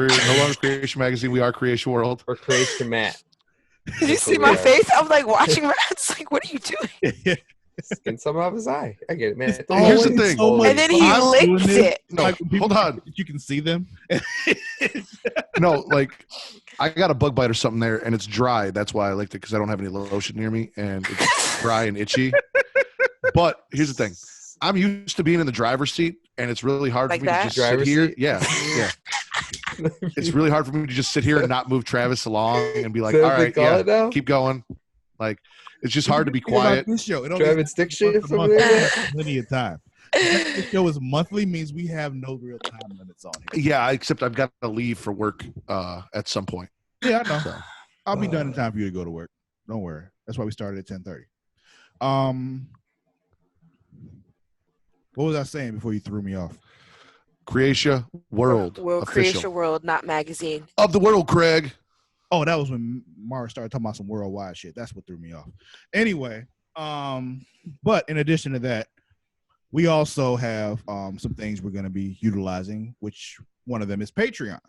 no longer Creation Magazine. We are Creation World. Or Creation Matt. Did you That's see what my we are. face? I was like watching around. It's like, what are you doing? Skin some off his eye. I get it, man. It's Here's the always thing. so much And then he fun doing licked this. it. No, Like, when people hold on. think that you can see them. No, like I got a bug bite or something there, and it's dry. That's why I liked it, because I don't have any lotion near me, and it's dry and itchy. But here's the thing: I'm used to being in the driver's seat, and it's really hard Like for me that? to just sit Driver's here. seat? Yeah. It's really hard for me to just sit here and not move Travis along and be like, Is that all what they right, call yeah, it now? keep going. Like, it's just hard to be Think about quiet. This show, it only Driving happens stick once shift a over month. there? We have plenty of time. This show is monthly, means we have no real time limits on here. Yeah, except I've got to leave for work at some point. Yeah, I know. So, I'll be done in time for you to go to work. Don't worry. That's why we started at 10:30. What was I saying before you threw me off? Creatia World, World official Creatia World, not magazine. of the world, Craig. Oh, that was when Mara started talking about some worldwide shit. That's what threw me off. Anyway, but in addition to that, we also have some things we're going to be utilizing, which one of them is Patreon.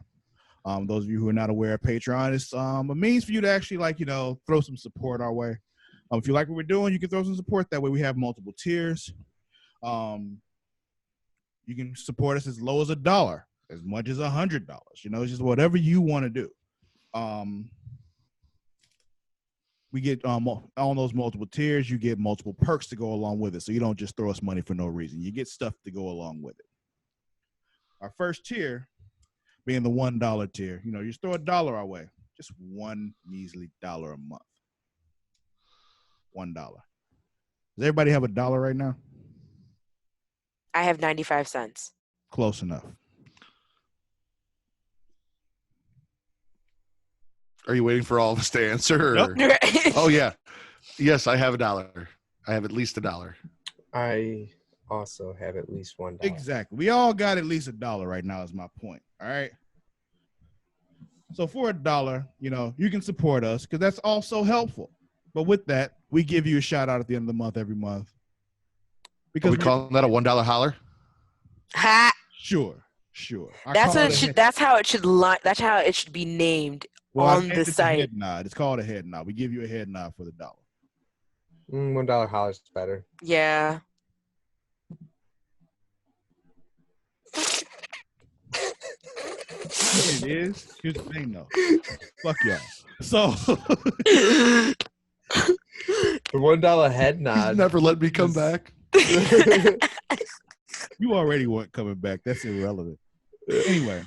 Those of you who are not aware, Patreon is a means for you to actually throw some support our way. If you like what we're doing, you can throw some support that way. We have multiple tiers. You can support us as low as $1, as much as $100. It's just whatever you want to do. We get on those multiple tiers, you get multiple perks to go along with it. So you don't just throw us money for no reason. You get stuff to go along with it. Our first tier being the $1 tier. You just throw $1 our way. Just one measly $1 a month. $1. Does everybody have $1 right now? I have 95 cents. Close enough. Are you waiting for all of us to answer? Or? Nope. Oh, yeah. Yes, I have $1. I have at least $1. I also have at least $1. Exactly. We all got at least $1 right now is my point. All right. So for $1, you can support us because that's also helpful. But with that, we give you a shout out at the end of the month every month. Because we calling that a $1 holler? Ha! Sure. That's how it should be named on the site. Head nod. It's called a head nod. We give you a head nod for the $1. $1 holler is better. Yeah. It is. Here's the thing, though. Fuck y'all. So the $1 head nod. He's never let me come back. You already weren't coming back. That's irrelevant. Anyway,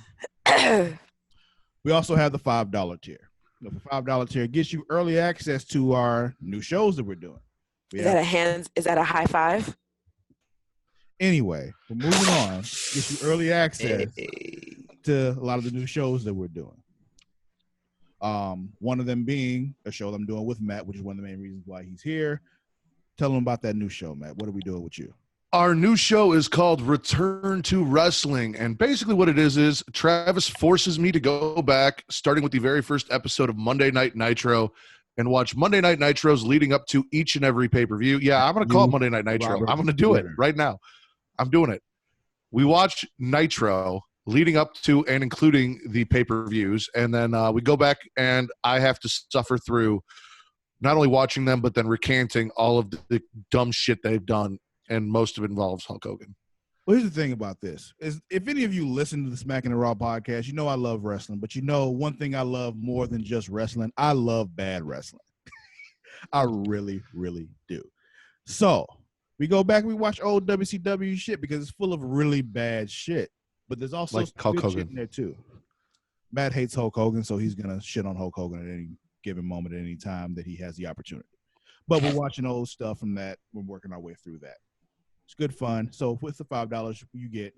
we also have the $5 tier. The $5 tier gets you early access to our new shows that we're doing. Is that a high five? Anyway, we're moving on. Gets you early access to a lot of the new shows that we're doing. One of them being a show that I'm doing with Matt, which is one of the main reasons why he's here. Tell them about that new show, Matt. What are we doing with you? Our new show is called Return to Wrestling. And basically what it is Travis forces me to go back, starting with the very first episode of Monday Night Nitro, and watch Monday Night Nitros leading up to each and every pay-per-view. Yeah, I'm going to call it Monday Night Nitro. I'm going to do it right now. I'm doing it. We watch Nitro leading up to and including the pay-per-views, and then we go back and I have to suffer through not only watching them, but then recanting all of the dumb shit they've done, and most of it involves Hulk Hogan. Well, here's the thing about this. Is if any of you listen to the Smack and the Raw podcast, you know I love wrestling, but one thing I love more than just wrestling, I love bad wrestling. I really, really do. So we go back and we watch old WCW shit because it's full of really bad shit. But there's also like Hulk Hogan shit in there too. Matt hates Hulk Hogan, so he's gonna shit on Hulk Hogan at any given moment, at any time that he has the opportunity. But we're watching old stuff from that. We're working our way through that. It's good fun. So with the $5, you get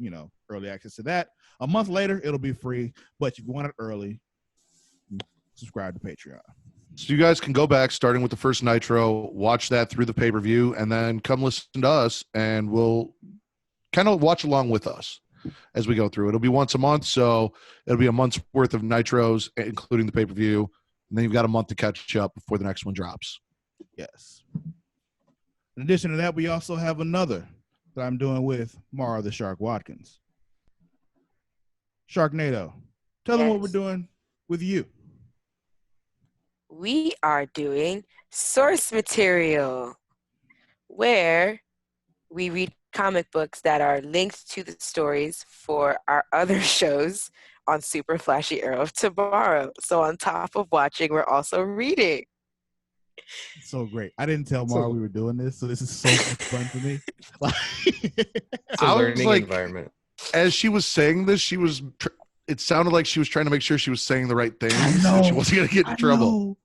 early access to that. A month later, it'll be free. But if you want it early, subscribe to Patreon. So you guys can go back, starting with the first Nitro, watch that through the pay-per-view, and then come listen to us, and we'll kind of watch along with us as we go through. It'll be once a month, so it'll be a month's worth of Nitros, including the pay-per-view, and then you've got a month to catch up before the next one drops. Yes. In addition to that, we also have another that I'm doing with Mara the Shark Watkins. Sharknado, tell them what we're doing with you. We are doing source material, where we read comic books that are linked to the stories for our other shows on Super Flashy Arrow of Tomorrow. So on top of watching, we're also reading. So great. I didn't tell Mara we were doing this, so this is so much fun for me. It's a learning environment. As she was saying this, it sounded like she was trying to make sure she was saying the right things. I know. And she wasn't going to get in trouble.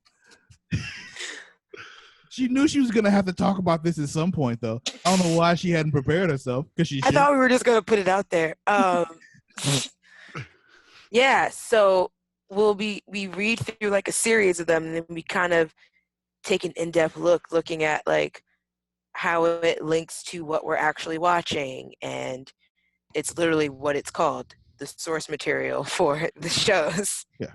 She knew she was going to have to talk about this at some point, though. I don't know why she hadn't prepared herself. I thought we were just going to put it out there. Yeah, so we read through like a series of them, and then we kind of take an in-depth looking at like how it links to what we're actually watching, and it's literally what it's called, the source material for the shows. Yeah.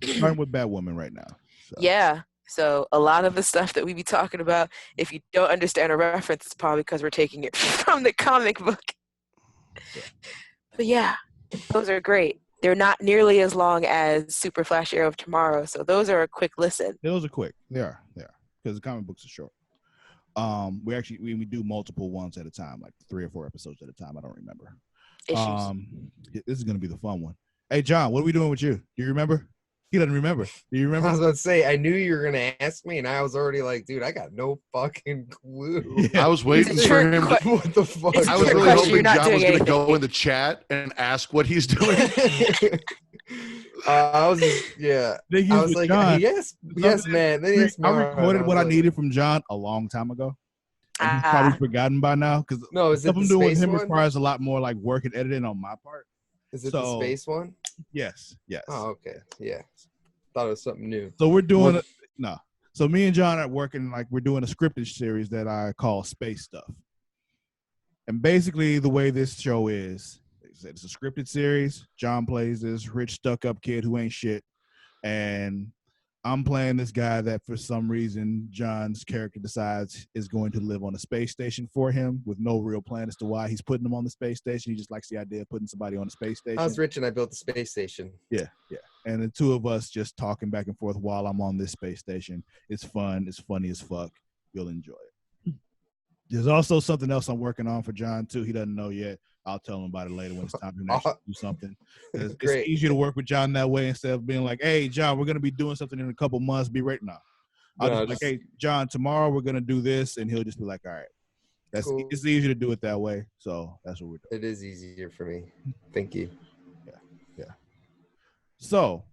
Starting with Batwoman right now. So. Yeah. So a lot of the stuff that we be talking about, if you don't understand a reference, it's probably because we're taking it from the comic book. Yeah. But yeah, those are great. they're not nearly as long as Super Flash Arrow of Tomorrow. So those are a quick listen. Those are quick. They are because the comic books are short. We do multiple ones at a time, like 3 or 4 episodes at a time. I don't remember. Issues. This is gonna be the fun one. Hey John, what are we doing with you? Do you remember? He doesn't remember. Do you remember? I was about to say, I knew you were gonna ask me, and I was already like, dude, I got no fucking clue. Yeah. I was waiting It's a for trick him. What the fuck? It's a I was trick really question. hoping You're not John was doing going to go anything. in the chat and ask what he's doing. I was just, yeah. Thing is I was with like, John, yes, man. Then yes, I man. recorded what I was like, needed from John a long time ago. And he's probably forgotten by now because No, is it stuff the I'm doing with space him one? requires a lot more like work and editing on my part. Is it the So- space one? Yes. Oh, okay. Yeah. Thought it was something new. So we're doing no. So me and John are working like we're doing a scripted series that I call Space Stuff. And basically the way this show is it's a scripted series. John plays this rich stuck-up kid who ain't shit. And I'm playing this guy that for some reason John's character decides is going to live on a space station for him with no real plan as to why he's putting him on the space station. He just likes the idea of putting somebody on a space station. I was rich and I built the space station. Yeah. And the two of us just talking back and forth while I'm on this space station. It's fun. It's funny as fuck. You'll enjoy it. There's also something else I'm working on for John, too. He doesn't know yet. I'll tell him about it later when it's time to actually do something. It's Great. easier to work with John that way instead of being like, hey, John, we're going to be doing something in a couple months. Be right now. I'll just be like, hey, John, tomorrow we're going to do this. And he'll just be like, all right. Cool. It's easier to do it that way. So that's what we're doing. It is easier for me. Thank you. Yeah. So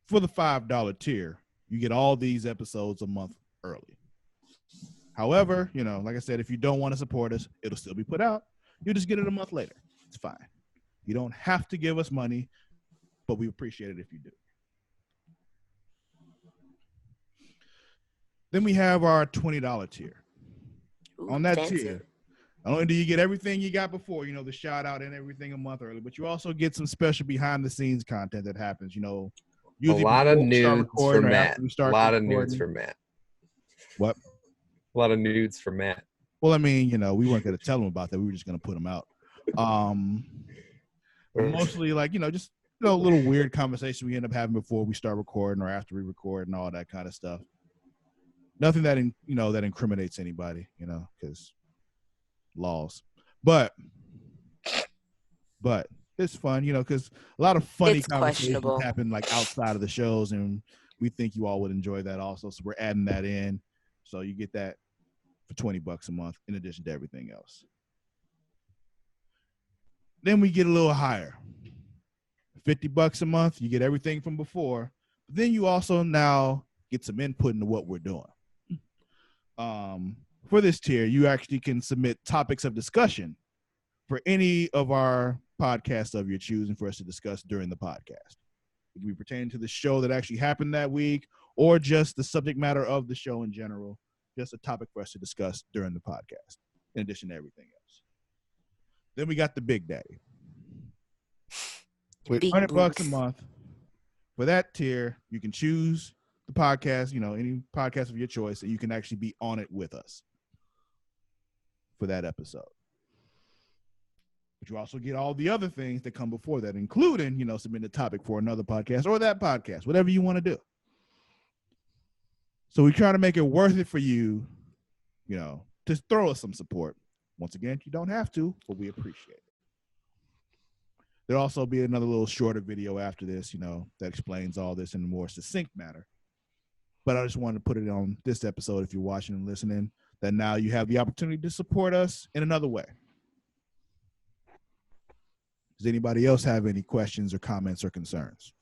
for the $5 tier, you get all these episodes a month early. However, like I said, if you don't want to support us, it'll still be put out. You'll just get it a month later. It's fine. You don't have to give us money, but we appreciate it if you do. Then we have our $20 tier. Ooh, On that fancy. tier, not only do you get everything you got before, the shout out and everything a month early, but you also get some special behind the scenes content that happens, A usually lot of before we start nudes for recording or Matt. after we A start lot of recording. nudes for Matt. What? A lot of nudes for Matt. Well, I mean, we weren't going to tell them about that. We were just going to put them out. Mostly like, just little weird conversation we end up having before we start recording or after we record and all that kind of stuff. Nothing that, that incriminates anybody, because laws. But it's fun, because a lot of funny It's conversations questionable. happen like outside of the shows, and we think you all would enjoy that also. So we're adding that in. So you get that for $20 a month in addition to everything else. Then we get a little higher. $50 a month, you get everything from before. But then you also now get some input into what we're doing. For this tier, you actually can submit topics of discussion for any of our podcasts of your choosing for us to discuss during the podcast. It can be pertaining to the show that actually happened that week or just the subject matter of the show in general. Just a topic for us to discuss during the podcast, in addition to everything else. Then we got the Big Daddy. Big $100 a books. month. For that tier, you can choose the podcast, any podcast of your choice, and you can actually be on it with us for that episode. But you also get all the other things that come before that, including, submitting a topic for another podcast or that podcast, whatever you want to do. So we try to make it worth it for you, to throw us some support. Once again, you don't have to, but we appreciate it. There'll also be another little shorter video after this, that explains all this in a more succinct manner. But I just wanted to put it on this episode if you're watching and listening, that now you have the opportunity to support us in another way. Does anybody else have any questions or comments or concerns?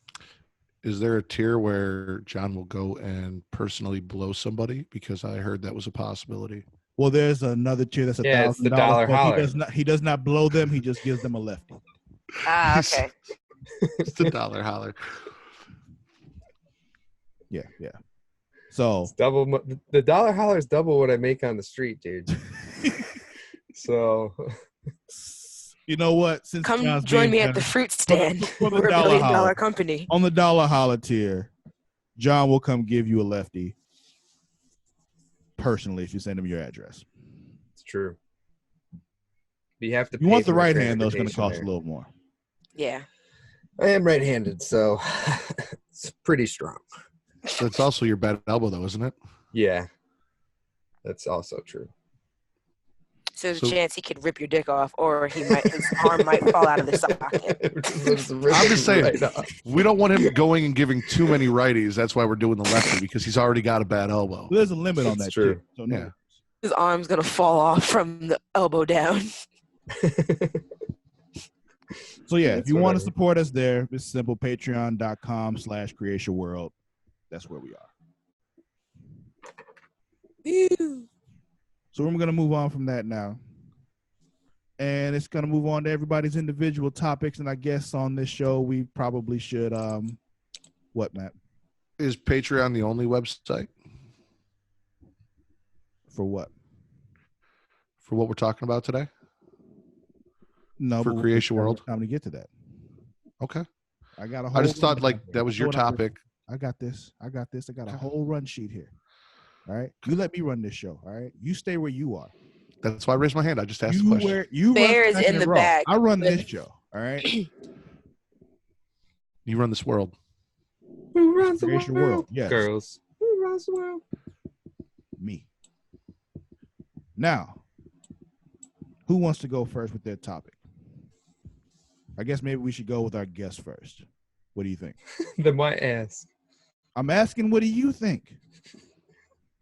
Is there a tier where John will go and personally blow somebody? Because I heard that was a possibility. Well, there's another tier that's $1,000. It's the dollar but holler. He does not blow them. He just gives them a lefty. Ah, okay. It's the dollar holler. Yeah. So It's double. The dollar holler is double what I make on the street, dude. So you know what? Since Come John's join being me at generous, the fruit stand. for the We're a dollar $1 billion holler. company. On the dollar holler tier, John will come give you a lefty personally if you send him your address. it's true. But you have to. You pay want the for my right hand, though, it's going to transportation cost a there. little more. Yeah. I am right-handed, so it's pretty strong. That's also your bad elbow, though, isn't it? Yeah, that's also true. So there's So- a chance he could rip your dick off, or his arm might fall out of the socket. I'm just saying, we don't want him going and giving too many righties. That's why we're doing the lefty, because he's already got a bad elbow. Well, there's a limit on That's that true. shit. So no. Yeah. His arm's gonna fall off from the elbow down. So yeah, if That's you want to whatever. support us there, it's simple. Patreon.com/Creatia World. That's where we are. So we're gonna move on from that now. And it's gonna move on to everybody's individual topics. And I guess on this show we probably should what, Matt? Is Patreon the only website For what? for what we're talking about today? No, For but Creatia World? Time to get to that. Okay. I got a whole I just thought run like sheet here. that was your Hold on, topic. I got this. I got a Okay. whole run sheet here. All right. You let me run this show. All right. You stay where you are. That's why I raised my hand. I just asked the question. You Bear run is Smack in and the Raw. back I run with- this show. All right. You run this world. Who runs the Creatia world? World. Yes. Girls. Who runs the world? Me. Now, who wants to go first with their topic? I guess maybe we should go with our guest first. What do you think? Then why ask? I'm asking, what do you think?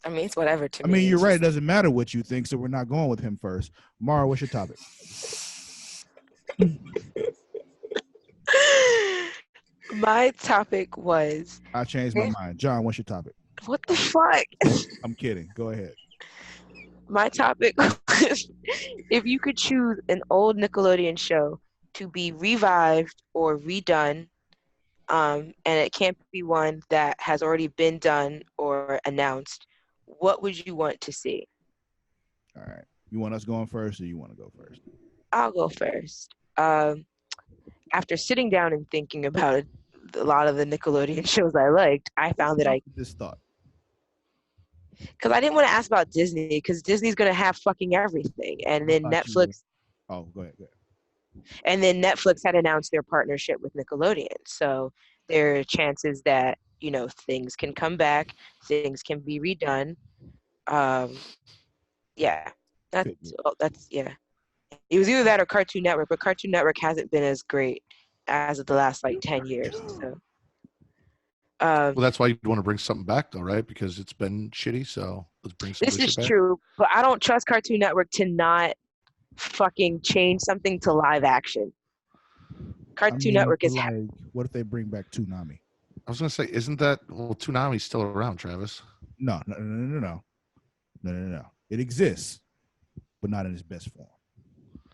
I mean, it's whatever to I me. mean, you're It's right. It just- doesn't matter what you think, so we're not going with him first. Mara, what's your topic? My topic was, I changed my mind. John, what's your topic? what the fuck? I'm kidding. Go ahead. My topic was, if you could choose an old Nickelodeon show to be revived or redone, and it can't be one that has already been done or announced, what would you want to see? All right. You want us going first or you want to go first? I'll go first. After sitting down and thinking about a lot of the Nickelodeon shows I liked, I found that This thought. because I didn't want to ask about Disney, because Disney's gonna have fucking everything, and then I thought you were- Netflix, Oh, go ahead. and then Netflix had announced their partnership with Nickelodeon, so there are chances that things can come back, things can be redone. Yeah, that's yeah. It was either that or Cartoon Network, but Cartoon Network hasn't been as great as of the last 10 years. So, Well, that's why you'd want to bring something back, though, right? Because it's been shitty. So let's bring some this good is shit back. true, but I don't trust Cartoon Network to not fucking change something to live action. Cartoon Network is like, what if they bring back Toonami? I was gonna say, isn't that Toonami's still around, Travis? No. It exists, but not in its best form.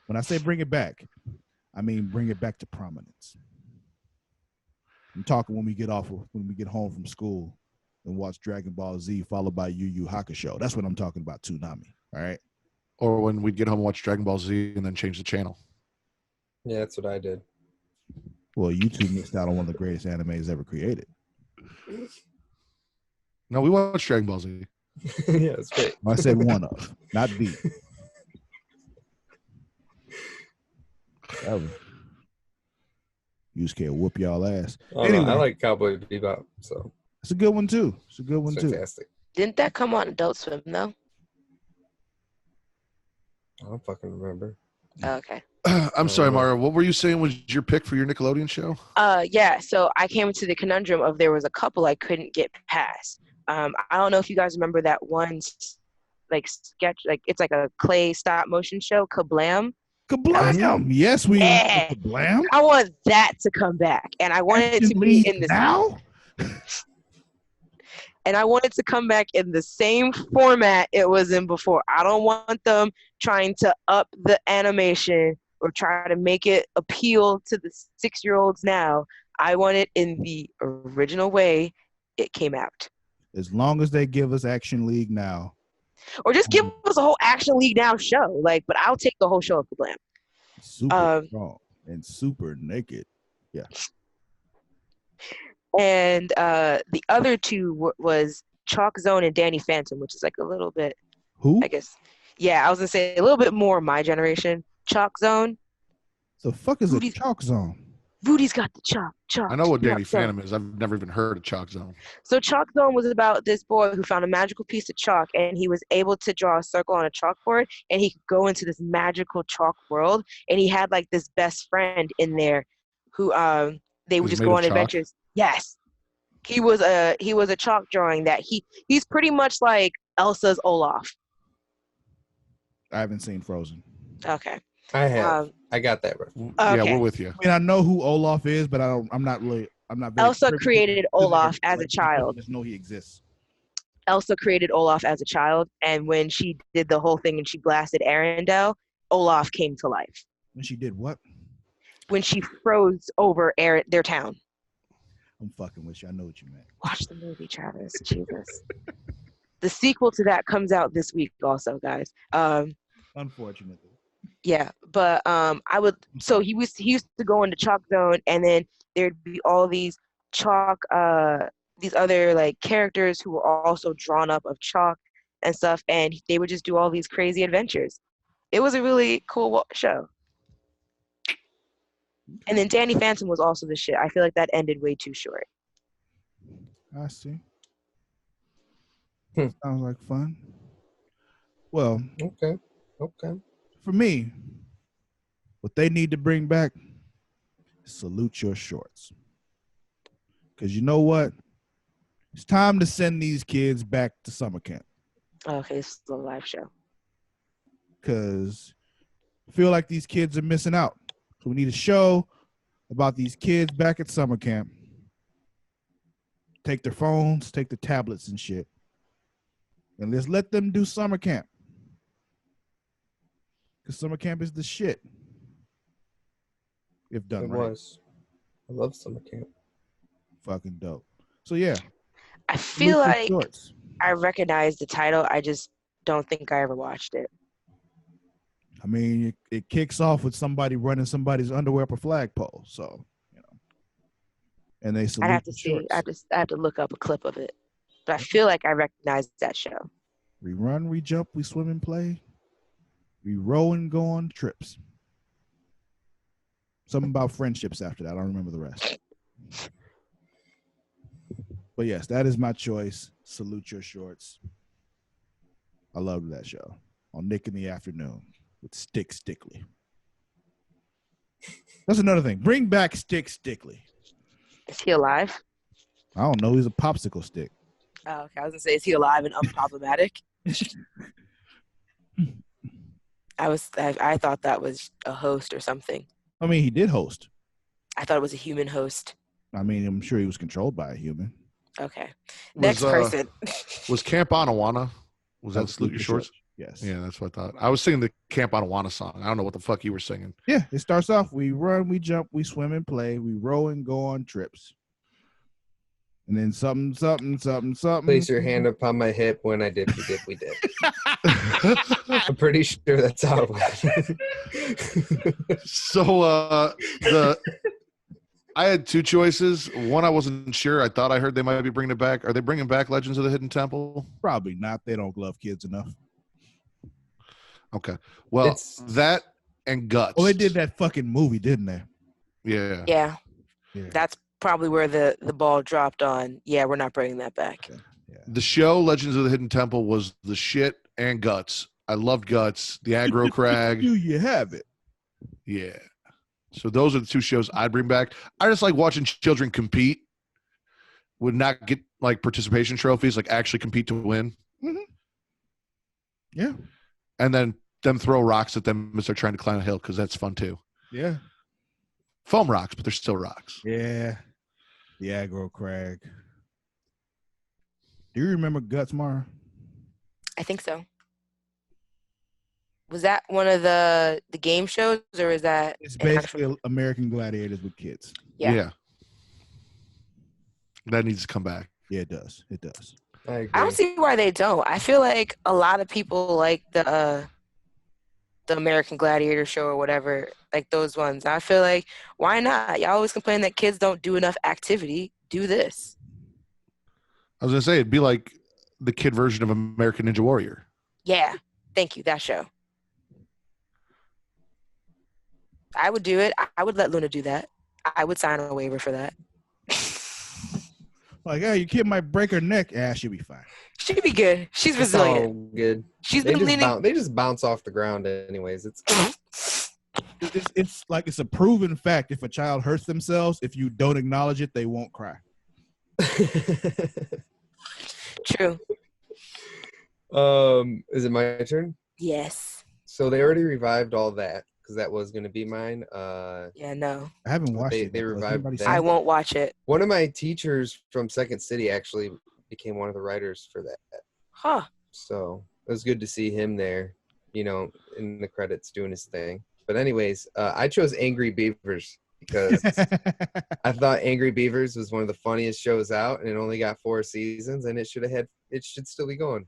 When I say bring it back, I mean bring it back to prominence. I'm talking when we get home from school and watch Dragon Ball Z followed by Yu Yu Hakusho. That's what I'm talking about, Toonami. All right. Or when we'd get home and watch Dragon Ball Z and then change the channel. Yeah, that's what I did. Well, you two missed out on one of the greatest animes ever created. No, we watched Dragon Ball Z. Yeah, it's great. I said one of, not the. Yusuke will whoop y'all ass. Oh, Anyway. no, I like Cowboy Bebop, so It's a good one too. It's a good one it's too. fantastic. Didn't that come on Adult Swim though? I don't fucking remember. Oh, okay. I'm sorry, Mara. What were you saying was your pick for your Nickelodeon show? Yeah. So I came into the conundrum of there was a couple I couldn't get past. I don't know if you guys remember that one sketch, it's like a clay stop motion show, Kablam. Kablam! Yes, we Yeah. Kablam. I want that to come back, and I want it to be in the now. and I want it to come back in the same format it was in before. I don't want them trying to up the animation or try to make it appeal to the 6-year-olds now. I want it in the original way it came out. As long as they give us Action League now. Or just give us a whole Action League Now show. But I'll take the whole show of Kablam. Super strong and super naked. Yeah. And the other two was Chalk Zone and Danny Phantom, which is like a little bit, Who? I guess. Yeah, I was going to say a little bit more my generation. Chalk Zone. The fuck is a Who do you- chalk zone? Rudy's got the chalk. I know what Danny chalk zone. Phantom is. I've never even heard of Chalk Zone. So Chalk Zone was about this boy who found a magical piece of chalk, and he was able to draw a circle on a chalkboard, and he could go into this magical chalk world. And he had like this best friend in there, who they would Was just made go of on chalk? adventures. Yes, he was a chalk drawing that he's pretty much like Elsa's Olaf. I haven't seen Frozen. Okay. I have. I got that right. Yeah, Okay. we're with you. I mean, I know who Olaf is, but I'm not very Elsa privy to created his Olaf physical- as a like, child. I just know he exists. Elsa created Olaf as a child, and when she did the whole thing and she blasted Arendelle, Olaf came to life. When she did what? When she froze over their town. I'm fucking with you. I know what you meant. Watch the movie, Travis. Jesus. The sequel to that comes out this week also, guys. Unfortunately. Yeah, but so he used to go into Chalk Zone, and then there'd be all these chalk these other like characters who were also drawn up of chalk and stuff, and they would just do all these crazy adventures. It was a really cool show. And then Danny Phantom was also the shit. I feel like that ended way too short. I see. Sounds like fun. Well, Okay. for me, what they need to bring back is Salute Your Shorts. Because you know what? It's time to send these kids back to summer camp. Okay, it's a live show. Because I feel like these kids are missing out. So we need a show about these kids back at summer camp. Take their phones, take their tablets and shit. And let's let them do summer camp. Because summer camp is the shit. If done It right. was. I love summer camp. Fucking dope. So yeah. I feel Salute Your like Shorts. I recognize the title. I just don't think I ever watched it. I mean, it kicks off with somebody running somebody's underwear up a flagpole. So, you know. And they salute I'd have to the see. shorts. I have to look up a clip of it. But I feel like I recognize that show. We run, we jump, we swim and play. We row and go on trips. Something about friendships after that. I don't remember the rest. But yes, that is my choice. Salute Your Shorts. I loved that show. On Nick in the Afternoon with Stick Stickley. That's another thing. Bring back Stick Stickley. Is he alive? I don't know. He's a popsicle stick. Oh, okay. I was gonna say, is he alive and unproblematic? I thought that was a host or something. I mean, he did host. I thought it was a human host. I mean, I'm sure he was controlled by a human. Okay. Next Was, person. Was Camp Onawana? Was that Salute Your Shorts? Yes. Yeah, that's what I thought. I was singing the Camp Onawana song. I don't know what the fuck you were singing. Yeah, it starts off, we run, we jump, we swim and play, we row and go on trips. And then something. Place your hand upon my hip when I dip, we dip. I'm pretty sure that's how it went. So I had two choices. One, I wasn't sure. I thought I heard they might be bringing it back. Are they bringing back Legends of the Hidden Temple? Probably not. They don't love kids enough. Okay. Well, It's- that and Guts. Oh, they did that fucking movie, didn't they? Yeah. Yeah. Yeah. That's probably where the ball dropped on. Yeah, we're not bringing that back. Yeah. The show Legends of the Hidden Temple was the shit and Guts. I loved Guts. The Aggro Crag. Do you have it? Yeah. So those are the two shows I'd bring back. I just like watching children compete. Would not get like participation trophies, like actually compete to win. Mm-hmm. Yeah. And then them throw rocks at them as they're trying to climb a hill because that's fun too. Yeah. Foam rocks, but they're still rocks. Yeah. The Aggro Crag. Do you remember Guts, Mara? I think so. Was that one of the game shows, or is that It's an basically American Gladiators with kids. Yeah. That needs to come back. Yeah, it does. It does. I agree. I don't see why they don't. I feel like a lot of people like the American Gladiator show or whatever, like those ones. I feel like, why not? Y'all always complain that kids don't do enough activity. Do this. I was gonna say it'd be like the kid version of American Ninja Warrior. Yeah. Thank you. That show. I would do it. I would let Luna do that. I would sign a waiver for that. Like, hey, your kid might break her neck. Yeah, she'll be fine. She'd be good. She's It's resilient. all good. She's They been just leaning. they just bounce off the ground anyways. It's It's like it's a proven fact. If a child hurts themselves, if you don't acknowledge it, they won't cry. True. Is it my turn? Yes. So they already revived all that because that was going to be mine. Yeah, no. I haven't watched They it. yet. Has revived anybody that. seen I it? won't watch it. One of my teachers from Second City actually became one of the writers for that. Huh. So it was good to see him there, in the credits doing his thing. But anyways, I chose Angry Beavers because I thought Angry Beavers was one of the funniest shows out, and it only got 4 seasons, and it should still be going.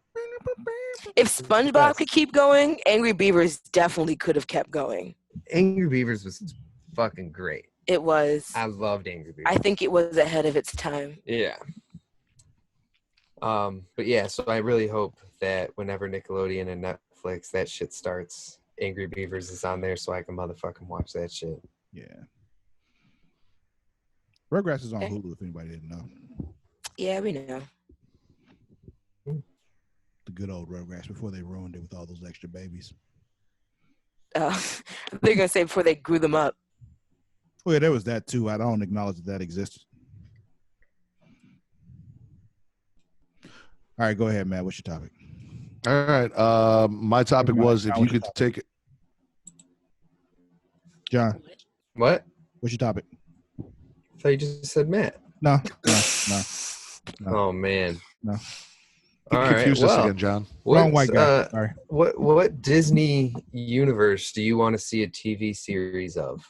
If SpongeBob could keep going, Angry Beavers definitely could have kept going. Angry Beavers was fucking great. It was. I loved Angry Beavers. I think it was ahead of its time. Yeah. But yeah, so I really hope that whenever Nickelodeon and Netflix that shit starts, Angry Beavers is on there so I can motherfucking watch that shit. Yeah. Rugrats is on Okay. Hulu if anybody didn't know. Yeah, we know. The good old Rugrats before they ruined it with all those extra babies. They're going to say before they grew them up. Oh, yeah, there was that too. I don't acknowledge that existed. All right, go ahead, Matt. What's your topic? All right. My topic was if you could take it. John, What? what's your topic? I thought you just said Matt. No. Oh man. No. All right. Confused us Well, again, John. Wrong white guy. Sorry. What Disney universe do you want to see a TV series of?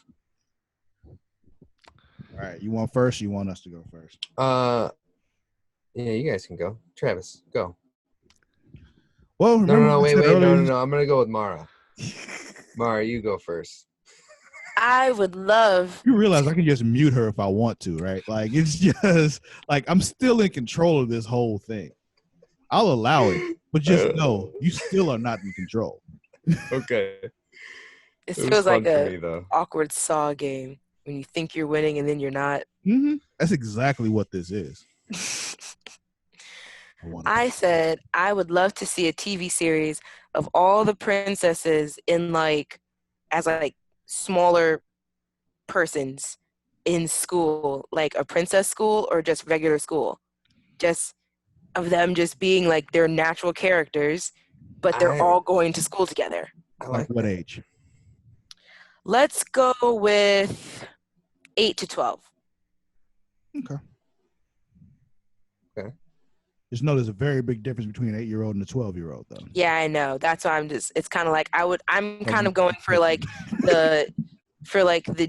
All right, you want first? Or you want us to go first? Yeah, you guys can go. Travis, go. Well, No, wait, earlier, no. I'm gonna go with Mara. Mara, you go first. I would love. You realize I can just mute her if I want to, right? Like it's just like I'm still in control of this whole thing. I'll allow it, but just know you still are not in control. Okay. It feels like a though. awkward Saw game when you think you're winning and then you're not. Mm-hmm. That's exactly what this is. I said I would love to see a TV series of all the princesses in as smaller persons in school, like a princess school or just regular school. Just of them just being like their natural characters, but they're all going to school together. Like what age? Let's go with 8 to 12. Okay. Just know there's a very big difference between an 8-year-old and a 12-year-old, though. Yeah, I know. That's why it's kind of like I'm kind of going for the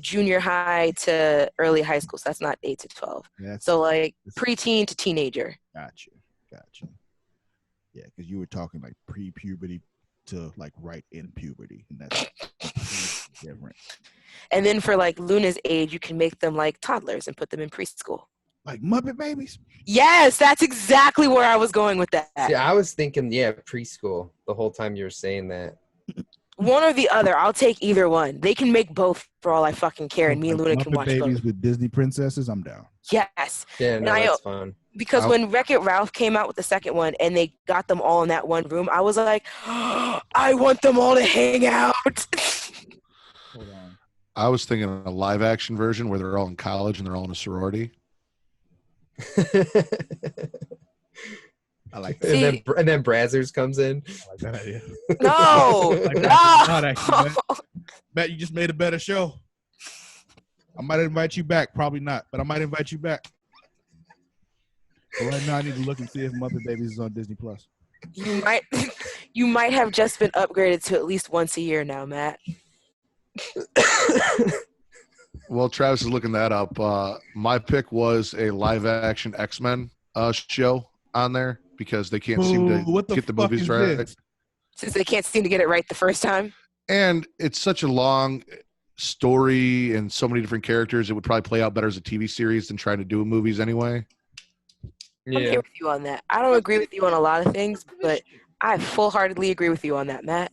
junior high to early high school. So that's not 8 to 12. Yeah, so preteen to teenager. Gotcha. Yeah, because you were talking like pre-puberty to like right in puberty, and that's different. And then for Luna's age, you can make them like toddlers and put them in preschool. Like Muppet Babies? Yes, that's exactly where I was going with that. See, I was thinking, preschool the whole time you were saying that. One or the other. I'll take either one. They can make both for all I fucking care, and me and Luna Muppet can watch Babies both. with Disney princesses, I'm down. Yes. Yeah, no, that's fun. Because when Wreck-It Ralph came out with the second one and they got them all in that one room, I was like, oh, I want them all to hang out. Hold on. I was thinking a live action version where they're all in college and they're all in a sorority. I like that. And then Brazzers comes in. I like that idea. No. Not actually, Matt, you just made a better show. I might invite you back. Probably not, but I might invite you back. But right now, I need to look and see if Muppet Babies is on Disney Plus. You might have just been upgraded to at least once a year now, Matt. Well, Travis is looking that up. My pick was a live action X-Men show on there because they can't seem to get the movies right. This? Since they can't seem to get it right the first time. And it's such a long story and so many different characters. It would probably play out better as a TV series than trying to do movies anyway. I'm here with you on that. I don't agree with you on a lot of things, but I full-heartedly agree with you on that, Matt.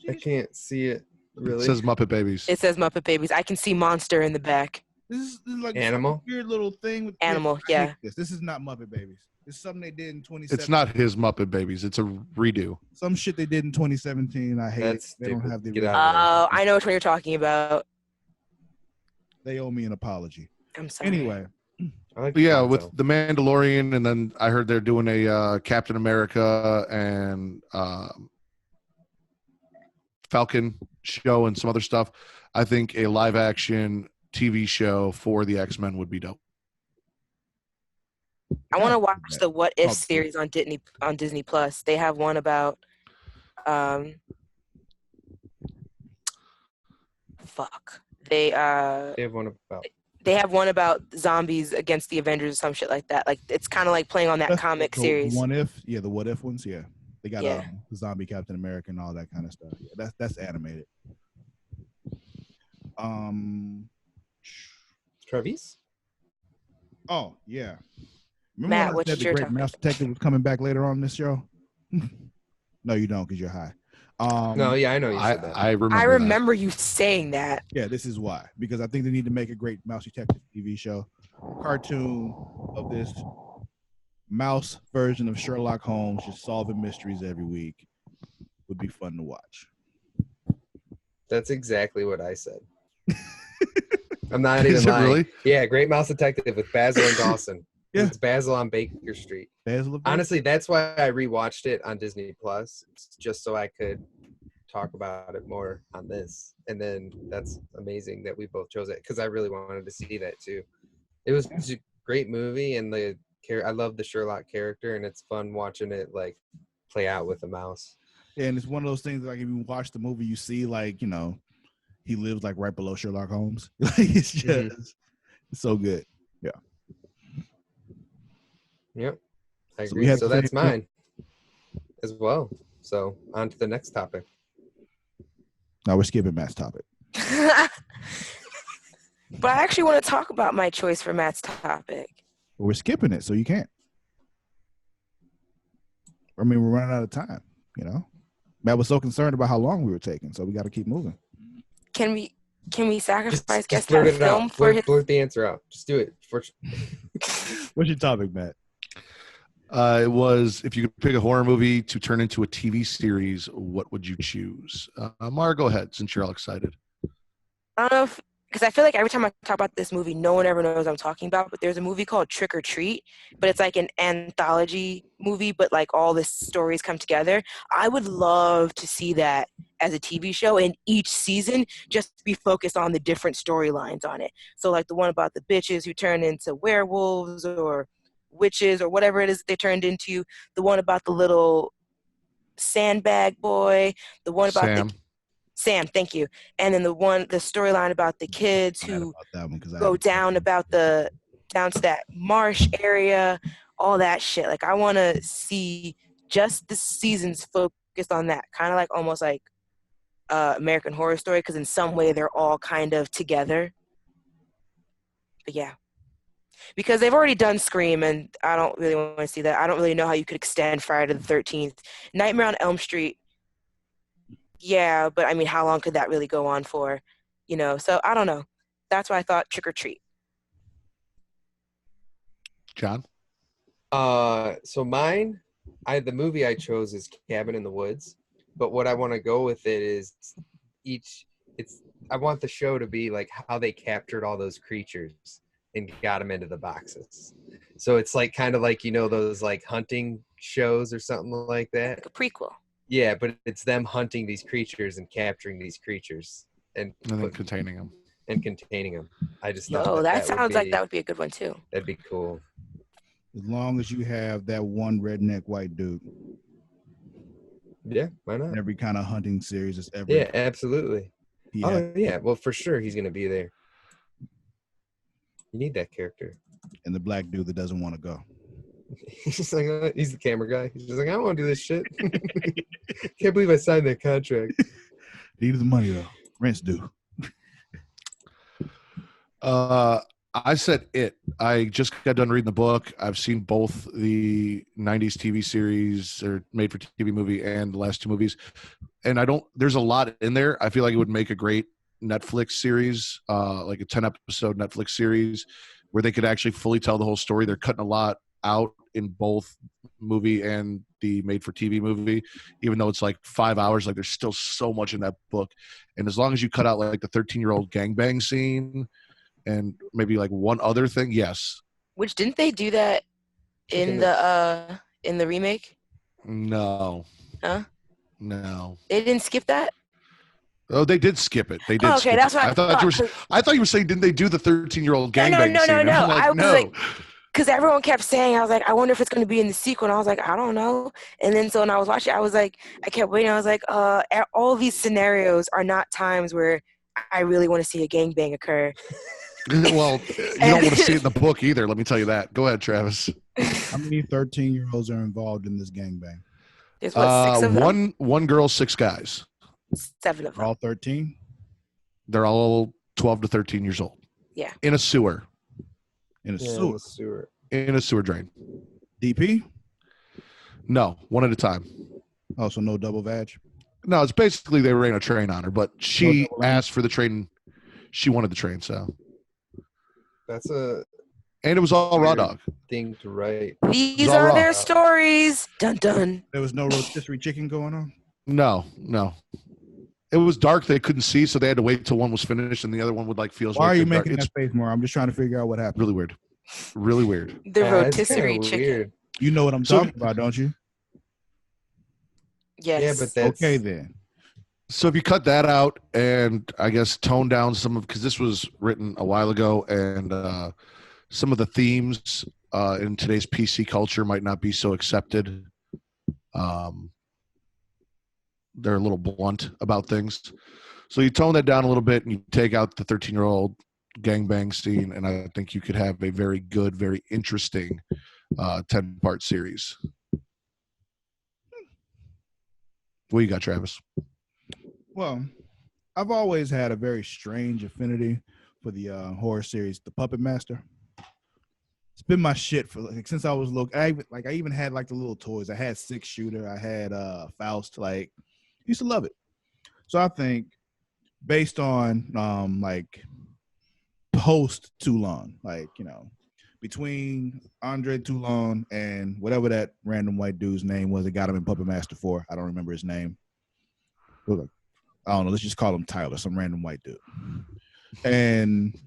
I can't see it. Really? It says Muppet Babies. It says Muppet Babies. I can see Monster in the back. This is like Animal? some weird little thing with Animal, I hate yeah. This is not Muppet Babies. It's something they did in 2017. It's not his Muppet Babies. It's a redo. Some shit they did in 2017. I hate That's it. They don't stupid. have the Get original. out of there. Oh, I know which one you're talking about. They owe me an apology. I'm sorry. Anyway, I like But yeah, Gonzo. with the Mandalorian, and then I heard they're doing a Captain America and Falcon show and some other stuff. I think a live action TV show for the X-Men would be dope. I want to watch the What If Oh, series on Disney Plus. They have one about They have one about. they have one about zombies against the Avengers or some shit like that. Like it's kind of like playing on that that's comic the series. What If? Yeah, the What If ones. Yeah, they got Yeah. the zombie Captain America and all that kind of stuff. Yeah, that's animated. Travis? Oh yeah. Remember Matt, when I what's said the your Great topic? Mouse Detective was coming back later on this show? No, you don't, because you're high. No, yeah, I know you said that. I remember. I that. remember you saying that. Yeah, this is why. Because I think they need to make a Great Mouse Detective TV show, cartoon of this mouse version of Sherlock Holmes just solving mysteries every week. Would be fun to watch. That's exactly what I said. I'm not even Is it lying. really? Yeah, Great Mouse Detective with Basil and Dawson. Yeah. It's Basil on Baker Street. Basil of Baker? Honestly, that's why I rewatched it on Disney Plus, just so I could talk about it more on this. And then that's amazing that we both chose it because I really wanted to see that too. It was a great movie, and I love the Sherlock character, and it's fun watching it like play out with a mouse. Yeah, and it's one of those things like if you watch the movie, you see like, you know, he lives like right below Sherlock Holmes. Like it's just it's so good. Yeah. Yep, I So we agree. had So the that's same- mine as well. So on to the next topic. Now we're skipping Matt's topic. But I actually want to talk about my choice for Matt's topic. But we're skipping it, so you can't. I mean, we're running out of time, you know? Matt was so concerned about how long we were taking, so we got to keep moving. Can we sacrifice Just guest blurt star it film out. for his? Blurt the answer out. Just do it. What's your topic, Matt? It was if you could pick a horror movie to turn into a TV series, what would you choose? Mara, go ahead since you're all excited. I don't know if because I feel like every time I talk about this movie, no one ever knows what I'm talking about. But there's a movie called Trick or Treat, but it's like an anthology movie, but like all the stories come together. I would love to see that as a TV show, and each season just be focused on the different storylines on it. So like the one about the bitches who turn into werewolves or witches or whatever it is they turned into, the one about the little sandbag boy, the one about Sam, thank you. And then the storyline about the kids Mad who about that one 'cause I go haven't- down to that marsh area, all that shit. Like I want to see just the seasons focused on that, kind of like almost like American Horror Story, because in some way they're all kind of together. But yeah, because they've already done Scream, and I don't really want to see that. I don't really know how you could extend Friday the 13th. Nightmare on Elm Street. Yeah, but I mean, how long could that really go on for? You know, so I don't know. That's why I thought Trick or Treat. John? So mine, the movie I chose is Cabin in the Woods, but what I want to go with it is I want the show to be like how they captured all those creatures and got them into the boxes. So it's like kind of like, you know, those like hunting shows or something like that. Like a prequel. Yeah, but it's them hunting these creatures and capturing these creatures and then containing them. And containing them. I just thought Oh, that would sounds like be- that would be a good one too. That'd be cool. As long as you have that one redneck white dude Yeah, why in not? every kind of hunting series that's ever. Yeah, absolutely. he Oh had. yeah, well for sure he's gonna be there. You need that character. And the black dude that doesn't want to go. He's just like he's the camera guy. He's just like, I don't want to do this shit. Can't believe I signed that contract. Need the money though. Rent's due. I said it. I just got done reading the book. I've seen both the 90s TV series or made for TV movie and the last two movies. And there's a lot in there. I feel like it would make a great Netflix series, like a 10 episode Netflix series where they could actually fully tell the whole story. They're cutting a lot out in both movie and the made for TV movie, even though it's like 5 hours, like there's still so much in that book. And as long as you cut out like the 13-year-old gangbang scene and maybe like one other thing, yes. Which didn't they do that in the remake? No. Huh? No. They didn't skip that? Oh, they did skip it. They did. Oh, okay, skip that's it. what I thought. I thought you were saying, didn't they do the 13-year-old gangbang No. scene? I'm like, I was no. like, because everyone kept saying, I was like, I wonder if it's going to be in the sequel. And I was like, I don't know. And then so when I was watching, I was like, I kept waiting. I was like, all these scenarios are not times where I really want to see a gangbang occur. Well, you don't want to see it in the book either. Let me tell you that. Go ahead, Travis. How many 13-year-olds are involved in this gangbang? There's what, 6 of them? One girl, 6 guys. 7 of them. All 13? They're all 12 to 13 years old. Yeah. In a sewer. In a sewer. In a sewer drain. DP? No, one at a time. Oh, so no double vag? No, it's basically they ran a train on her, but she asked for the train. She wanted the train, so. That's a And it was all raw dog. thing to write. These are their stories. Dun dun. There was no rotisserie chicken going on? No. It was dark. They couldn't see, so they had to wait till one was finished, and the other one would like feel. Why are you making that face more? I'm just trying to figure out what happened. Really weird. Really weird. The rotisserie chicken. Weird. You know what I'm talking about, don't you? Yes. Yeah, but that's Okay then. So if you cut that out and I guess tone down some of, because this was written a while ago, and some of the themes in today's PC culture might not be so accepted. They're a little blunt about things. So you tone that down a little bit and you take out the 13-year-old gangbang scene, and I think you could have a very good, very interesting 10-part series. What you got, Travis? Well, I've always had a very strange affinity for the horror series, The Puppet Master. It's been my shit for since I was little. I even had like the little toys. I had 6-shooter. I had Faust. Like, used to love it. So I think based on like post Toulon, like, you know, between Andre Toulon and whatever that random white dude's name was that got him in Puppet Master 4. I don't remember his name. I don't know. Let's just call him Tyler, some random white dude. And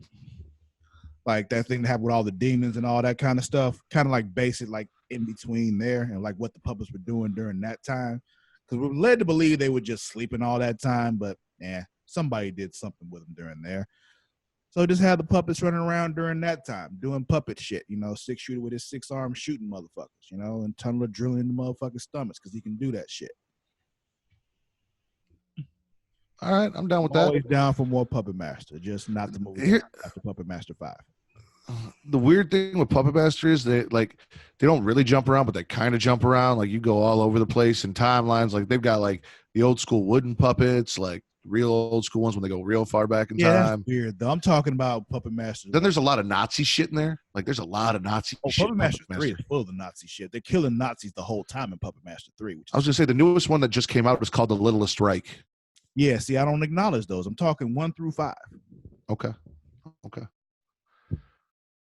like that thing that happened with all the demons and all that kind of stuff, kind of like base it like in between there and like what the puppets were doing during that time. Because we're led to believe they were just sleeping all that time, but somebody did something with them during there. So just have the puppets running around during that time, doing puppet shit, you know, 6-shooter with his 6-arm shooting motherfuckers, you know, and tunneler drilling in the motherfucking stomachs because he can do that shit. All right, I'm down with that. Always down for more Puppet Master, just not the movie after Puppet Master 5. The weird thing with Puppet Master is they don't really jump around, but they kind of jump around. Like you go all over the place in timelines. Like they've got like the old school wooden puppets, like real old school ones when they go real far back in time. That's weird though. I'm talking about Puppet Master. Then there's a lot of Nazi shit in there. Like there's a lot of Nazi shit. Puppet Master 3 is full of the Nazi shit. They're killing Nazis the whole time in Puppet Master 3. I was gonna say the newest one that just came out was called The Littlest Reich. Yeah, see, I don't acknowledge those. I'm talking 1 through 5. Okay.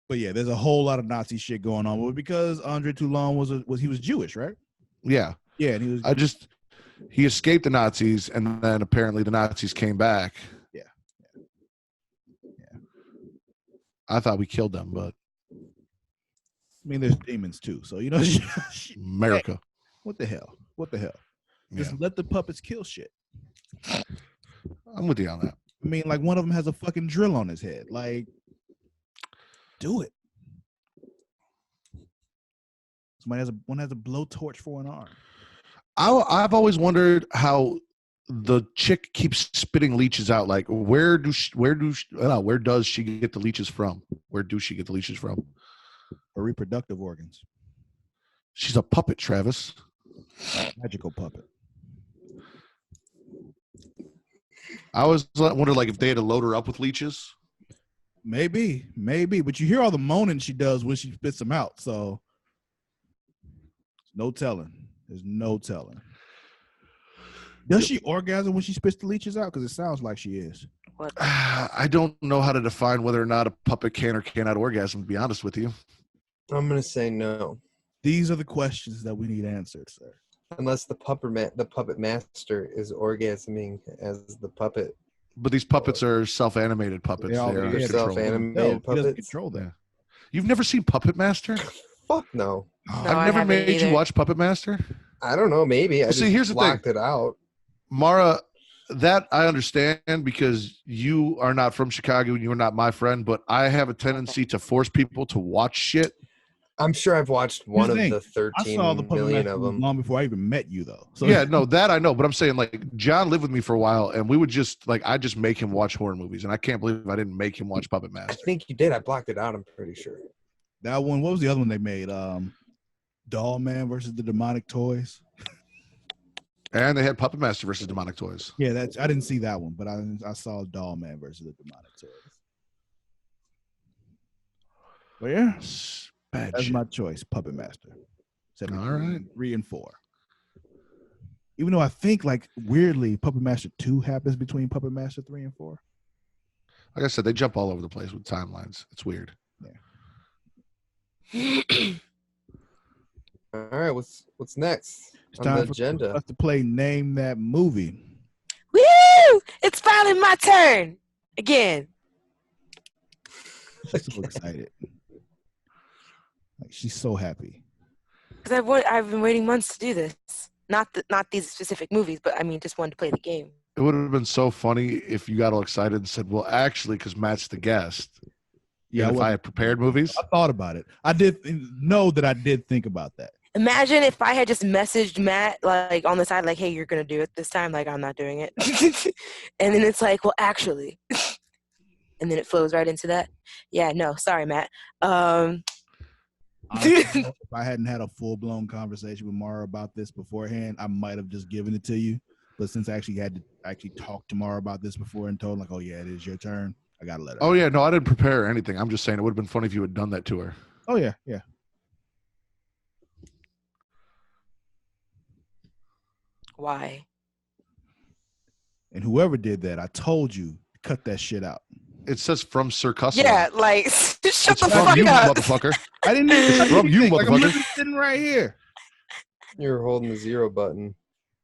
But yeah, there's a whole lot of Nazi shit going on. Well, because Andre Toulon was Jewish, right? Yeah. Yeah, and he he escaped the Nazis, and then apparently the Nazis came back. Yeah. I thought we killed them, but I mean, there's demons too. So, you know, America. What the hell? Just Yeah. let the puppets kill shit. I'm with you on that. I mean, like one of them has a fucking drill on his head. Like, do it. One has a blowtorch for an arm. I've always wondered how the chick keeps spitting leeches out. Like, where does she get the leeches from? Where do she get the leeches from? Her reproductive organs. She's a puppet, Travis. Magical puppet. I always wondered, like, if they had to load her up with leeches. Maybe, but you hear all the moaning she does when she spits them out. So, no telling. There's no telling. Does she orgasm when she spits the leeches out? Because it sounds like she is. What? I don't know how to define whether or not a puppet can or cannot orgasm, to be honest with you. I'm gonna say no, These are the questions that we need answered, sir. unless the puppet master is orgasming as the puppet. But these puppets are self-animated puppets. They all- They are yeah, controlled. self-animated No, he doesn't puppets. control that. You've never seen Puppet Master? Fuck no. No, I've I never haven't made you either. watch Puppet Master. I don't know. Maybe I Well, see, just here's the blocked it out. Mara, that I understand because you are not from Chicago and you're not my friend, but I have a tendency to force people to watch shit. I'm sure I've watched Here's one the of thing. the I 13 saw the Puppet million Master of them. long before I even met you, though. So Yeah, no, that I know, but I'm saying like John lived with me for a while and we would just like I just make him watch horror movies and I can't believe I didn't make him watch Puppet I Master. think you did. I blocked it out. I'm pretty sure. that one. What was the other one they made? Doll Man versus the Demonic Toys. And they had Puppet Master versus Demonic Toys. Yeah, that's. I didn't see that one, but I saw Doll Man versus the Demonic Toys. But yeah, Bad that's shit. my choice. Puppet Master. All right. 3 and 4. Even though I think like weirdly, Puppet Master 2 happens between Puppet Master 3 and 4. Like I said, they jump all over the place with timelines. It's weird. All right, what's next It's on time the for agenda? us to play Name That Movie. Woo! It's finally my turn again. She's so excited. Like she's so happy. Because I've been waiting months to do this. Not these specific movies, but I mean, just wanted to play the game. It would have been so funny if you got all excited and said, well, actually, because Matt's the guest. Yeah, And if I had prepared movies. I thought about it. I did know that I did think about that. Imagine if I had just messaged Matt like on the side, like, "Hey, you're gonna do it this time." Like, I'm not doing it, and then it's like, "Well, actually," and then it flows right into that. Yeah, no, sorry, Matt. Honestly, if I hadn't had a full-blown conversation with Mara about this beforehand, I might have just given it to you. But since I actually had to talk to Mara about this before and told her, like, oh yeah, it is your turn, I gotta let her. Oh, yeah. No, I didn't prepare anything. I'm just saying it would have been funny if you had done that to her. Oh yeah. Why? And whoever did that, I told you, cut that shit out. It says from Sir Cussalott. Yeah, like shut It's the from fuck you, up. motherfucker. I didn't even from you, like, I'm motherfucker. literally sitting right here. You're holding the 0 button.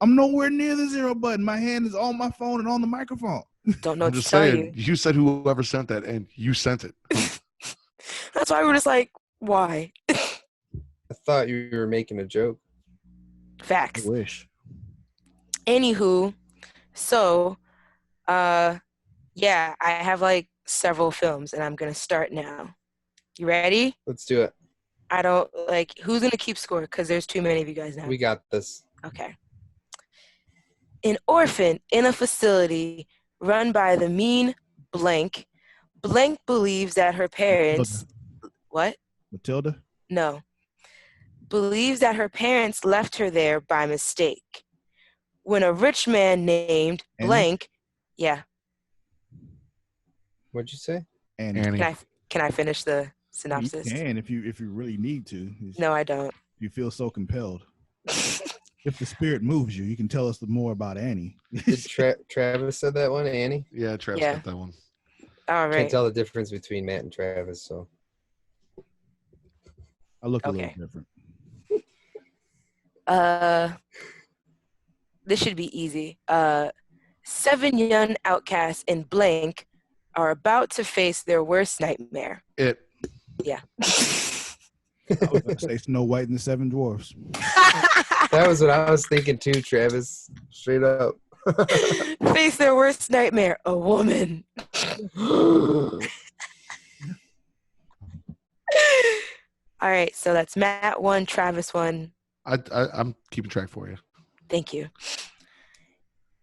I'm nowhere near the 0 button. My hand is on my phone and on the microphone. Don't know I'm what to just tell saying, you. you said whoever sent that, and you sent it. That's why we're just like, why? I thought you were making a joke. Facts. I wish. Anywho, so, yeah, I have like several films, and I'm gonna start now. You ready? Let's do it. I don't like who's gonna keep score because there's too many of you guys now. We got this. Okay. An orphan in a facility run by the mean blank. Blank believes that her parents. What? Matilda? No. Believes that her parents left her there by mistake. When a rich man named Annie? blank. Yeah. What'd you say? And Annie. Can I finish the you synopsis? can if you really need to. No, I don't. You feel so compelled. If the spirit moves you, you can tell us more about Annie. Did Travis said that one, Annie? Yeah, Travis Yeah. got that one. All Can't right. tell the difference between Matt and Travis, so I look a Okay. little different. This should be easy. 7 young outcasts in blank are about to face their worst nightmare. It. Yeah. I was going to say Snow White and the Seven Dwarfs. that was what I was thinking too, Travis. Straight up. Face their worst nightmare, a woman. All right, so that's Matt 1, Travis 1. I'm keeping track for you. Thank you.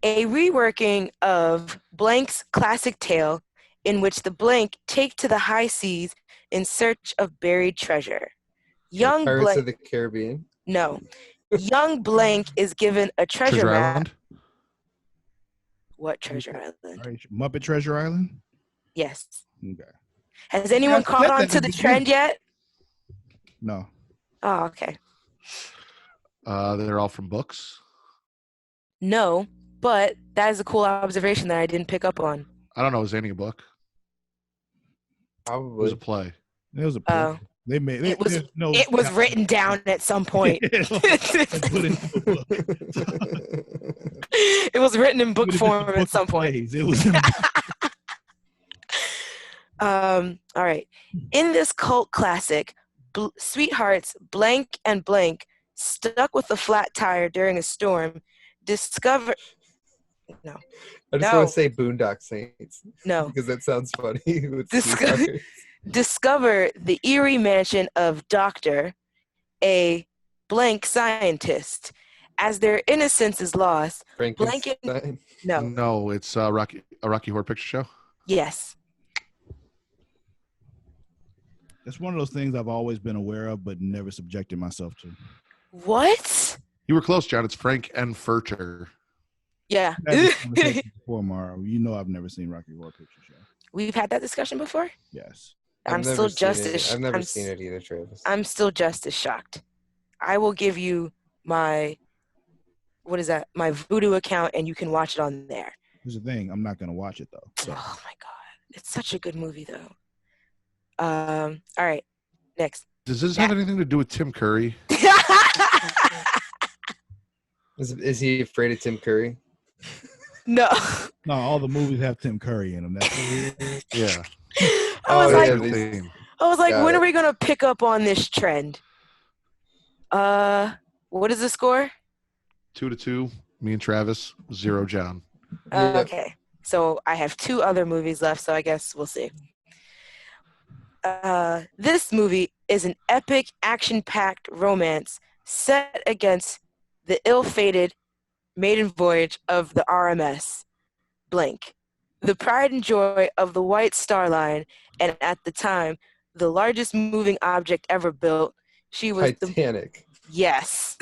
A reworking of Blank's classic tale in which the Blank take to the high seas in search of buried treasure. Young Pirates Blank, of the Caribbean. no. Young Blank is given a treasure map. Island? What treasure island? All right, Muppet Treasure Island? Yes. Okay. Has anyone I caught said on that to at the the trend yet? No. Oh, okay. They're all from books. No, but that is a cool observation that I didn't pick up on. I don't know. Is any a book? It was Probably. a play. It was a play. They made It was there's no it was written down at some point. and put into a book. It was written in book Put it in the form book at of some point. plays. It was All right. In this cult classic, sweethearts blank and blank, stuck with a flat tire during a storm, discover. No. I just No. want to say Boondock Saints. No. Because that sounds funny. With Discover- sweethearts. Discover the eerie mansion of Dr. A blank scientist. As their innocence is lost, Frankenstein. No, it's a Rocky Horror Picture Show. Yes. It's one of those things I've always been aware of, but never subjected myself to. What? You were close, John. It's Frank and Furture. Yeah. Before, Mara, you know I've never seen Rocky Horror Picture Show. We've had that discussion before? Yes. I'm still just as I've never seen it either, Travis. I'm still just as shocked. I will give you my my Voodoo account, and you can watch it on there. Here's the thing: I'm not gonna watch it though. So. Oh my god, it's such a good movie though. All right, next. Does this have anything to do with Tim Curry? Is he afraid of Tim Curry? No. No, all the movies have Tim Curry in them. That's Yeah. I was like, Got when it. are we gonna pick up on this trend? What is the score? 2-2. Me and Travis. 0, John. Yep. Okay, so I have 2 other movies left, so I guess we'll see. This movie is an epic, action-packed romance set against the ill-fated maiden voyage of the RMS blank, the pride and joy of the White Star Line, and at the time, the largest moving object ever built. She was Titanic. Yes.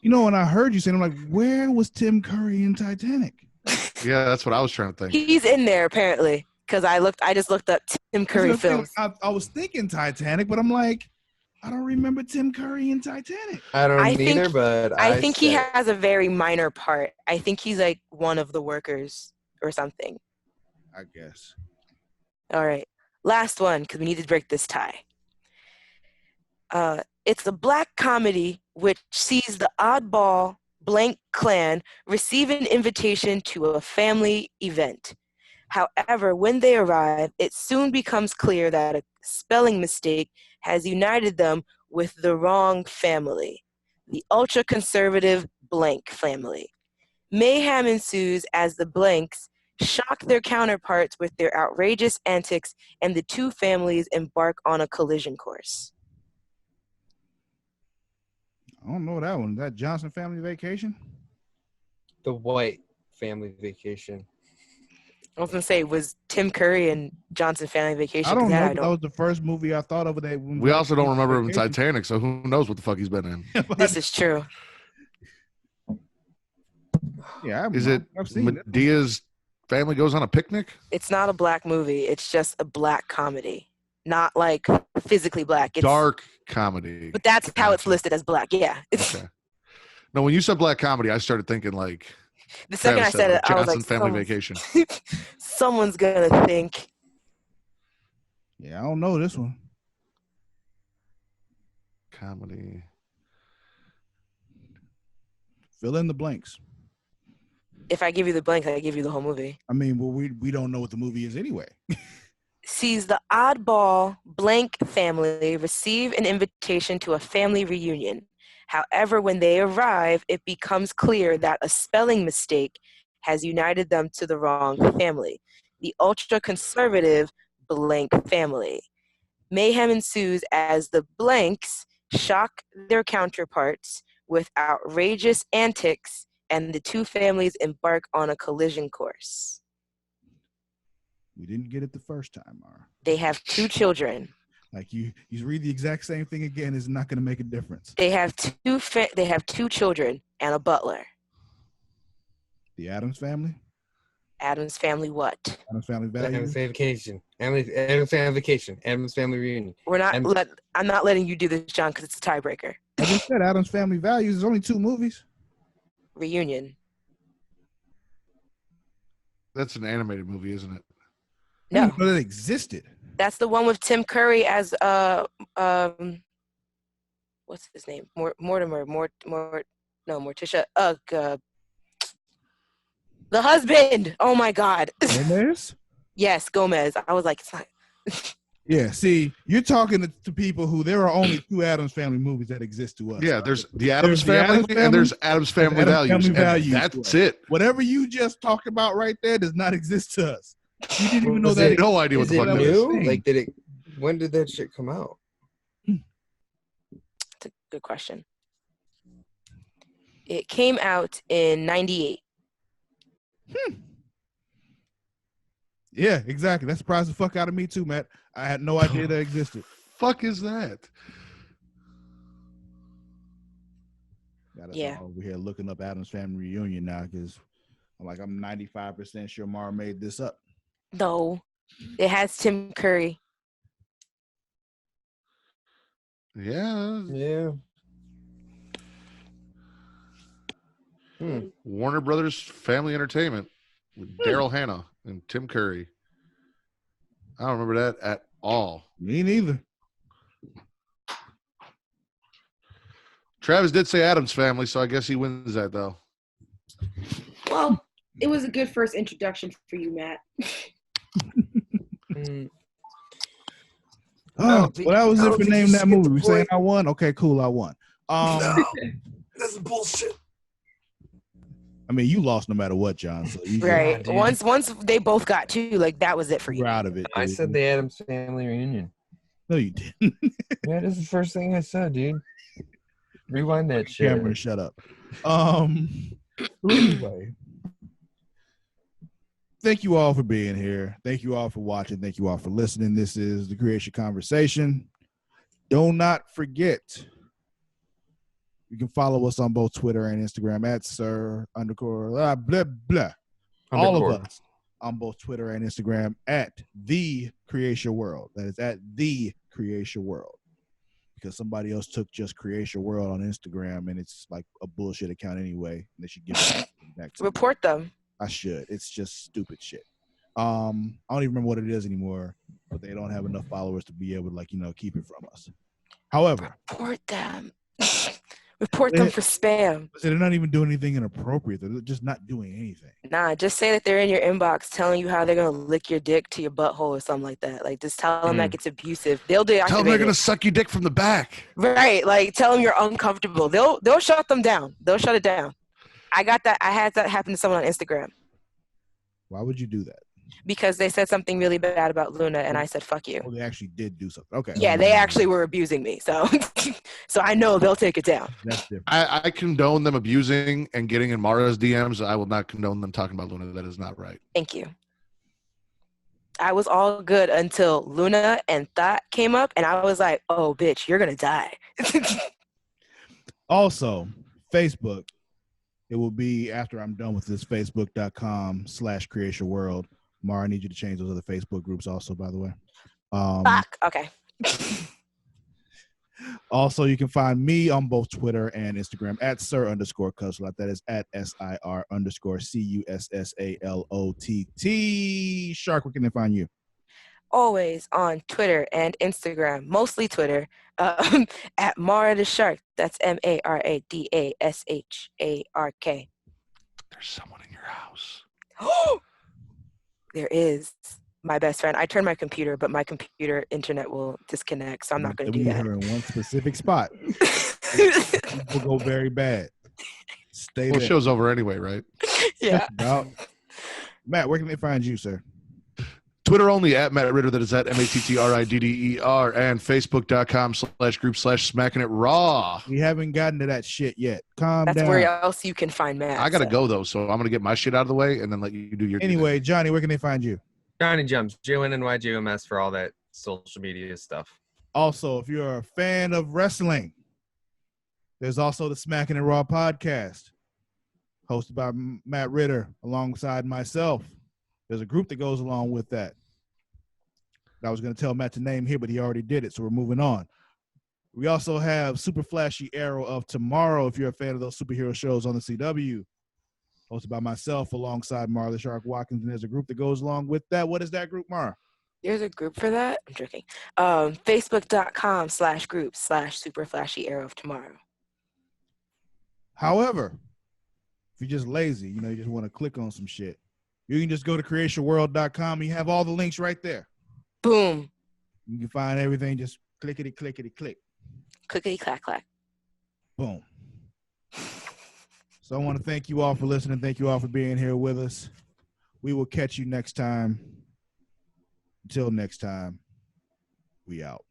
You know, when I heard you say, I'm like, where was Tim Curry in Titanic? Yeah, that's what I was trying to think. He's in there apparently, because I just looked up Tim Curry That's the thing, films. I was thinking Titanic, but I'm like, I don't remember Tim Curry in Titanic. I don't I think- either, but I think he has a very minor part. I think he's like one of the workers or something. I guess. All right. Last one, because we need to break this tie. It's a black comedy which sees the oddball blank clan receive an invitation to a family event. However, when they arrive, it soon becomes clear that a spelling mistake has united them with the wrong family, the ultra-conservative blank family. Mayhem ensues as the blanks shock their counterparts with their outrageous antics, and the 2 families embark on a collision course. I don't know that one. Is that Johnson Family Vacation? The White Family Vacation. I was gonna say, was Tim Curry and Johnson Family Vacation? I don't know. That That was the first movie I thought of. We also don't remember him in Titanic, so who knows what the fuck he's been in. This is true. Yeah, I've seen it. Medea's family goes on a picnic? It's not a black movie. It's just a black comedy, not like physically black. It's Dark comedy. But that's how it's listed as black. Yeah. It's, Okay. No, when you said black comedy, I started thinking like the second I said it, I was Johnson like, Family Vacation. someone's gonna think. Yeah, I don't know this one. Comedy. Fill in the blanks. If I give you the blank, I give you the whole movie. I mean, well, we don't know what the movie is anyway. Sees the oddball blank family receive an invitation to a family reunion. However, when they arrive, it becomes clear that a spelling mistake has united them to the wrong family, the ultra-conservative blank family. Mayhem ensues as the blanks shock their counterparts with outrageous antics, and the 2 families embark on a collision course. We didn't get it the first time, Mara. They have 2 children. Like you read the exact same thing again, it's not going to make a difference. They have 2 children and a butler. The Addams Family? Adam's Family what? Adam's Family Adam's Values. Family Vacation. Adam's Family Vacation. Adam's Family Reunion. I'm not letting you do this, John, because it's a tiebreaker. I just said Adam's Family Values. There's only 2 movies. Reunion. That's an animated movie, isn't it? No, But it existed. that's the one with Tim Curry as what's his name? Morticia. The husband. Oh my God. Gomez? Yes, Gomez. I was like, it's not. Yeah, see, you're talking to people who there are only 2 Adams Family movies that exist to us. Yeah, there's the Adams There's the Family, Addams and there's Family, Adams Family Addams Values. Family and Values. that's it. Whatever you just talked about right there does not exist to us. You didn't even know Was that. it- No idea what Is the it fuck that is. new? Like, when did that shit come out? It's a good question. It came out in 98. Yeah, exactly. That surprised the fuck out of me too, Matt. I had no idea that existed. Fuck is that? Got us Yeah. all over here looking up Adam's Family Reunion now because I'm 95% sure Mara made this up. No, it has Tim Curry. Yeah. Yeah. Warner Brothers Family Entertainment with Daryl Hannah and Tim Curry. I don't remember that at all. Me neither. Travis did say Adams Family, so I guess he wins that though. Well, it was a good first introduction for you, Matt. Oh, well, that was it for Name That Movie. We saying point. I won? Okay, cool, I won. That's bullshit. I mean, you lost no matter what, John. So you Right. dude. Once they both got 2, like that was it for you. You're out of it. I dude. said the Adams Family Reunion. No, you didn't. Yeah, that's the first thing I said, dude. Rewind that shit. Cameron, shut up. Anyway, thank you all for being here. Thank you all for watching. Thank you all for listening. This is the Creatia Conversation. Do not forget, you can follow us on both Twitter and Instagram at @sir_blah all of us on both Twitter and Instagram at the Creatia World. That is at the Creatia World. Because somebody else took just Creatia World on Instagram and it's like a bullshit account anyway. And they should give it back to me. Report them. I should. It's just stupid shit. I don't even remember what it is anymore, but they don't have enough followers to be able to keep it from us. However, Report them. Report them for spam. they're not even doing anything inappropriate. They're just not doing anything. Nah, just say that they're in your inbox telling you how they're gonna lick your dick to your butthole or something like that. Like, just tell them that it's abusive. They'll deactivate Tell them they're it. gonna suck your dick from the back. Right, like tell them you're uncomfortable. They'll shut them down. They'll shut it down. I got that. I had that happen to someone on Instagram Why would you do that? because they said something really bad about Luna, and I said "fuck you." Oh, they actually did do something. Okay. Yeah, they actually were abusing me. So, so I know they'll take it down. That's different. I condone them abusing and getting in Mara's DMs. I will not condone them talking about Luna. That is not right. Thank you. I was all good until Luna and Thought came up, and I was like, "Oh, bitch, you're gonna die." Also, Facebook. It will be after I'm done with this, facebook.com/Creatia World. Mara, I need you to change those other Facebook groups also, by the way. Fuck. Okay. Also, you can find me on both Twitter and Instagram at Sir_Cussalott. That is at SIR_CUSSALOTT. Shark, where can they find you? Always on Twitter and Instagram, mostly Twitter, at Mara the Shark. That's MARADASHARK. There's someone in your house. There is my best friend. I turned my computer, but my computer internet will disconnect, so I'm not going to do Her in one specific spot. that. Will go very bad. Stay Well, there. show's over anyway, right? Yeah. Now, Matt, where can they find you, sir? Twitter only at Matt Ritter. That is at MATTRIDDER, and Facebook.com/group/smacking it raw. We haven't gotten to that shit yet. Calm That's down. where else you can find Matt. I gotta so. go though, so I'm gonna get my shit out of the way and then let you do your thing. Anyway, Johnny, where can they find you? Johnny Jums, JONNYJUMS for all that social media stuff. Also, if you're a fan of wrestling, there's also the Smacking It Raw podcast, hosted by Matt Ritter alongside myself. There's a group that goes along with that. I was going to tell Matt to name here, but he already did it, so we're moving on. We also have Super Flashy Arrow of Tomorrow, if you're a fan of those superhero shows on the CW, hosted by myself alongside Mara the Shark Watkins, and there's a group that goes along with that. What is that group, Mara? There's a group for that? I'm joking. Facebook.com/group/Super Flashy Arrow of Tomorrow. However, if you're just lazy, you just want to click on some shit, you can just go to creatiaworld.com and you have all the links right there. Boom. You can find everything, just clickety, clickety, click. Clickety clack clack. Boom. So I want to thank you all for listening. Thank you all for being here with us. We will catch you next time. Until next time, we out.